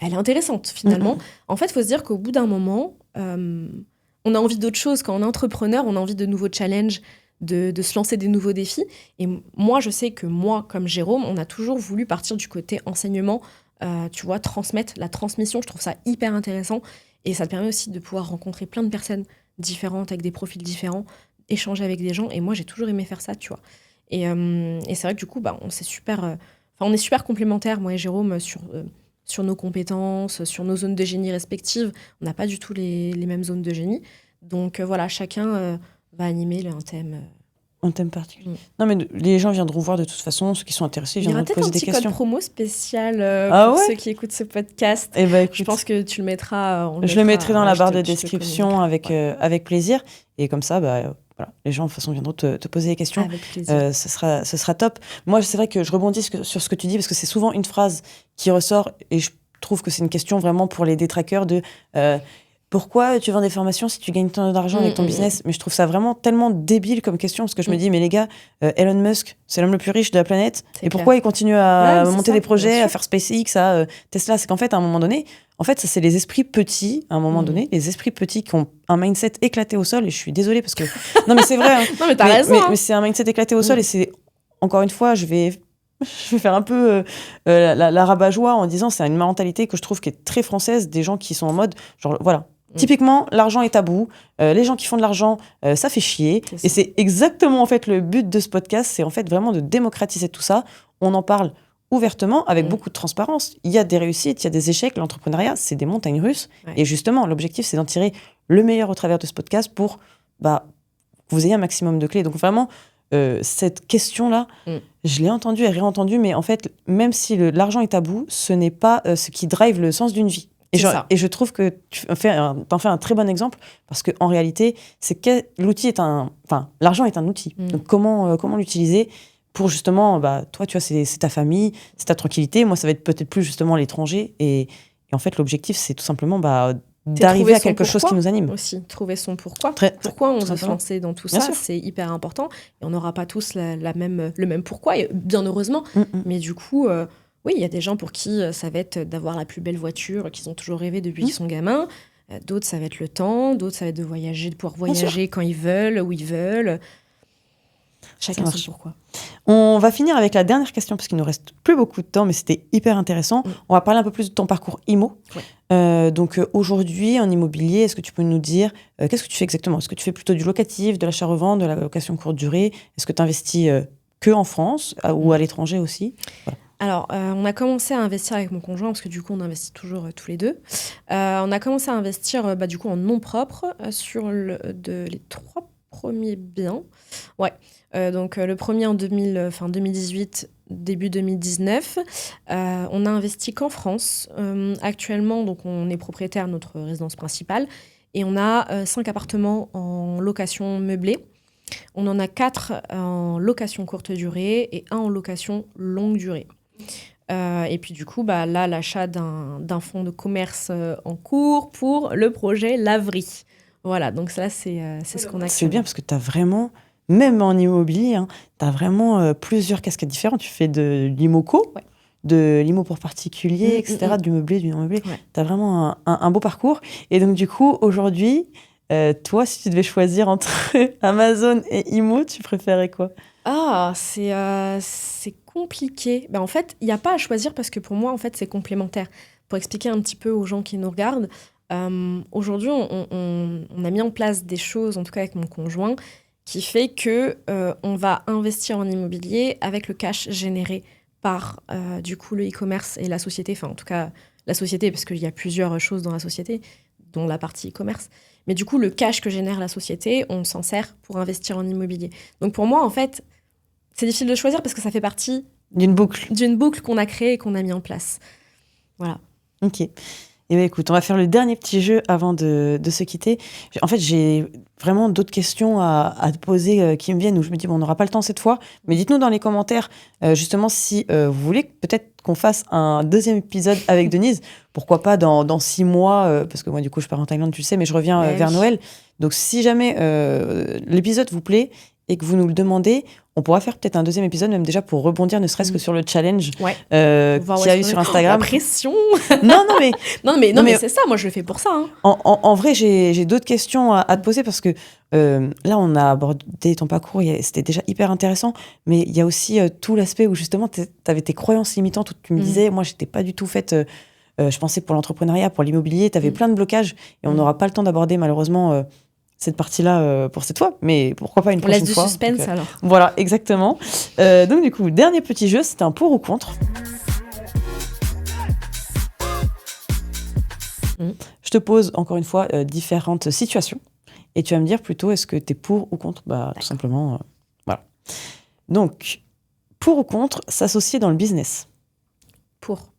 intéressante, finalement. En fait, il faut se dire qu'au bout d'un moment, on a envie d'autre chose. Quand on est entrepreneur, on a envie de nouveaux challenges, de se lancer des nouveaux défis. Et moi, je sais que moi, comme Jérôme, on a toujours voulu partir du côté enseignement, tu vois, transmettre, la transmission. Je trouve ça hyper intéressant. Et ça te permet aussi de pouvoir rencontrer plein de personnes différentes, avec des profils différents, échanger avec des gens. Et moi, j'ai toujours aimé faire ça, tu vois. Et c'est vrai que du coup, on s'est super on est super complémentaires, moi et Jérôme, sur nos compétences, sur nos zones de génie respectives. On n'a pas du tout les mêmes zones de génie. Donc voilà, chacun va animer un thème. Un thème particulier. Non, mais les gens viendront voir de toute façon, ceux qui sont intéressés viendront te poser des questions. Il y aura peut-être un petit code promo spécial pour ceux qui écoutent ce podcast. Écoute, je pense que tu le mettras. Je le mettrai dans la barre de description avec plaisir. Et comme ça, voilà, les gens de toute façon viendront te poser des questions. Avec plaisir. Ce sera top. Moi, c'est vrai que je rebondis sur ce que tu dis parce que c'est souvent une phrase qui ressort et je trouve que c'est une question vraiment pour les détraqueurs de pourquoi tu vends des formations si tu gagnes tant d'argent avec ton business? Mais je trouve ça vraiment tellement débile comme question parce que je me dis, mais les gars, Elon Musk, c'est l'homme le plus riche de la planète. Et pourquoi il continue à monter des projets, à faire SpaceX, à Tesla? C'est qu'en fait, à un moment donné, ça, c'est les esprits petits, à un moment donné, les esprits petits qui ont un mindset éclaté au sol. Et je suis désolée parce que... Non, mais c'est vrai. Hein. Non, mais t'as raison. Mais c'est un mindset éclaté au sol et c'est, encore une fois, je vais faire un peu la rabat-joie en disant c'est une mentalité que je trouve qui est très française, des gens qui sont en mode, genre, voilà. Typiquement, l'argent est tabou. Les gens qui font de l'argent, ça fait chier. Et c'est exactement en fait le but de ce podcast, c'est en fait vraiment de démocratiser tout ça. On en parle ouvertement, avec beaucoup de transparence. Il y a des réussites, il y a des échecs. L'entrepreneuriat, c'est des montagnes russes. Ouais. Et justement, l'objectif, c'est d'en tirer le meilleur au travers de ce podcast pour que vous ayez un maximum de clés. Donc vraiment, cette question-là, je l'ai entendue et réentendue, mais en fait, même si l'argent est tabou, ce n'est pas ce qui drive le sens d'une vie. Et je trouve que t'en fais un très bon exemple parce qu'en réalité, l'argent est un outil. Donc comment l'utiliser pour justement, toi, tu vois, c'est ta famille, c'est ta tranquillité. Moi, ça va être peut-être plus justement l'étranger. Et en fait, l'objectif, c'est tout simplement d'arriver à quelque chose qui nous anime. Aussi, trouver son pourquoi. Pourquoi on veut se lancer dans tout ça, c'est hyper important. Et on n'aura pas tous le même pourquoi, et bien heureusement. Mais du coup... oui, il y a des gens pour qui ça va être d'avoir la plus belle voiture qu'ils ont toujours rêvé depuis qu'ils sont gamins. D'autres, ça va être le temps. D'autres, ça va être de voyager, de pouvoir voyager quand ils veulent, où ils veulent. Chacun son pourquoi. On va finir avec la dernière question parce qu'il nous reste plus beaucoup de temps, mais c'était hyper intéressant. On va parler un peu plus de ton parcours IMO. Donc aujourd'hui, en immobilier, est-ce que tu peux nous dire qu'est-ce que tu fais exactement? Est-ce que tu fais plutôt du locatif, de l'achat-revente, de la location courte durée? Est-ce que tu investis que en France ou à l'étranger aussi? Voilà. Alors, on a commencé à investir avec mon conjoint, parce que du coup, on investit toujours tous les deux. On a commencé à investir du coup en nom propre sur les 3 premiers biens. Ouais. Donc, le premier en 2018, début 2019. On a investi qu'en France. Actuellement, donc, on est propriétaire de notre résidence principale et on a 5 appartements en location meublée. On en a 4 en location courte durée et 1 en location longue durée. Et puis du coup, là, l'achat d'un fonds de commerce en cours pour le projet Laverie. Voilà, donc ça, c'est ce qu'on a. C'est bien parce que tu as vraiment, même en immobilier, tu as vraiment plusieurs casquettes différentes. Tu fais de l'IMOCO, de l'IMO pour particuliers, etc., du meublé, du non-meublé. Tu as vraiment un beau parcours. Et donc du coup, aujourd'hui, toi, si tu devais choisir entre Amazon et IMO, tu préférais quoi? C'est compliqué. En fait, il n'y a pas à choisir parce que pour moi, en fait, c'est complémentaire. Pour expliquer un petit peu aux gens qui nous regardent, aujourd'hui, on a mis en place des choses, en tout cas avec mon conjoint, qui fait que on va investir en immobilier avec le cash généré par du coup le e-commerce et la société. Enfin, en tout cas, la société, parce qu'il y a plusieurs choses dans la société, dont la partie e-commerce. Mais du coup, le cash que génère la société, on s'en sert pour investir en immobilier. Donc pour moi, en fait, c'est difficile de choisir parce que ça fait partie d'une boucle qu'on a créée et qu'on a mis en place. Voilà. Ok. Et écoute, on va faire le dernier petit jeu avant de se quitter. En fait, j'ai vraiment d'autres questions à te poser qui me viennent où je me dis, on n'aura pas le temps cette fois. Mais dites-nous dans les commentaires, justement, si vous voulez peut-être qu'on fasse un deuxième épisode avec Denise. Pourquoi pas dans 6 mois, parce que moi, du coup, je pars en Thaïlande, tu le sais, mais je reviens vers Noël. Donc, si jamais l'épisode vous plaît et que vous nous le demandez, on pourra faire peut-être un deuxième épisode, même déjà pour rebondir, ne serait-ce que sur le challenge qu'il y a eu sur Instagram. La pression. Non, mais c'est ça, moi je le fais pour ça. Hein. En vrai, j'ai d'autres questions à te poser parce que là, on a abordé ton parcours, c'était déjà hyper intéressant, mais il y a aussi tout l'aspect où justement, tu avais tes croyances limitantes où tu me disais, moi, j'étais pas du tout faite, je pensais pour l'entrepreneuriat, pour l'immobilier, tu avais plein de blocages et on n'aura pas le temps d'aborder malheureusement cette partie-là pour cette fois, mais pourquoi pas une On laisse prochaine du fois. suspense Donc, alors. voilà, exactement. Donc du coup, dernier petit jeu, c'est un pour ou contre. Je te pose encore une fois différentes situations et tu vas me dire plutôt est-ce que tu es pour ou contre. Tout simplement, voilà. Donc, pour ou contre s'associer dans le business. Pour.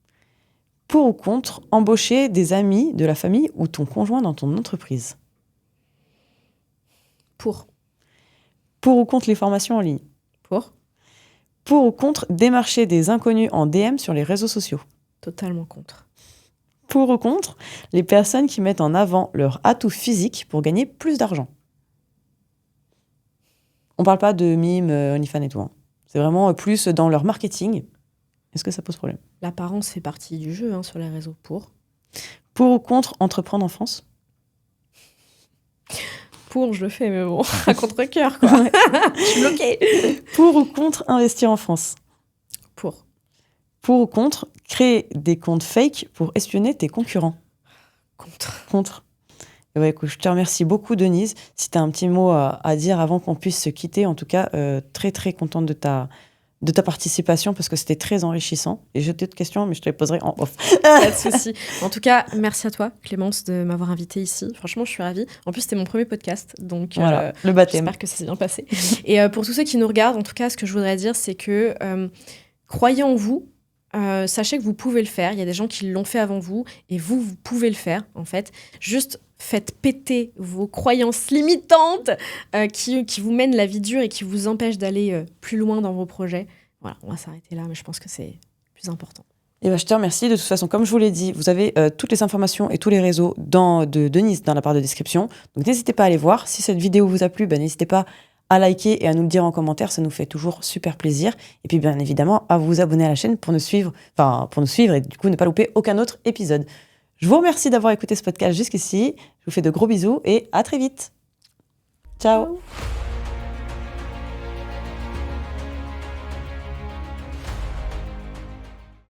Pour ou contre embaucher des amis, de la famille ou ton conjoint dans ton entreprise. Pour. Pour ou contre les formations en ligne. Pour. Pour ou contre démarcher des inconnus en DM sur les réseaux sociaux. Totalement contre. Pour ou contre les personnes qui mettent en avant leur atout physique pour gagner plus d'argent. On parle pas de mimes, OnlyFans et tout. Hein. C'est vraiment plus dans leur marketing. Est-ce que ça pose problème? L'apparence fait partie du jeu sur les réseaux. Pour. Pour ou contre entreprendre en France? Pour, je le fais, mais bon, à contre-cœur, quoi. Je suis bloquée. Pour ou contre investir en France? Pour. Pour ou contre créer des comptes fake pour espionner tes concurrents? Contre. Contre. Et ouais, écoute, je te remercie beaucoup, Denise. Si tu as un petit mot à dire avant qu'on puisse se quitter, en tout cas, très très contente de ta participation parce que c'était très enrichissant. Et j'ai d'autres questions, mais je te les poserai en off. Pas de souci. En tout cas, merci à toi, Clémence, de m'avoir invitée ici. Franchement, je suis ravie. En plus, c'était mon premier podcast, donc Voilà, le baptême. j'espère que ça s'est bien passé. Et pour tous ceux qui nous regardent, en tout cas, ce que je voudrais dire, c'est que croyez en vous. Sachez que vous pouvez le faire. Il y a des gens qui l'ont fait avant vous et vous pouvez le faire, en fait. Juste faites péter vos croyances limitantes qui vous mènent la vie dure et qui vous empêchent d'aller plus loin dans vos projets. Voilà, on va s'arrêter là, mais je pense que c'est plus important. Et je te remercie. De toute façon, comme je vous l'ai dit, vous avez toutes les informations et tous les réseaux de Denise dans la barre de description. Donc n'hésitez pas à aller voir. Si cette vidéo vous a plu, n'hésitez pas à liker et à nous le dire en commentaire, ça nous fait toujours super plaisir. Et puis bien évidemment, à vous abonner à la chaîne pour nous suivre et du coup ne pas louper aucun autre épisode. Je vous remercie d'avoir écouté ce podcast jusqu'ici. Je vous fais de gros bisous et à très vite. Ciao.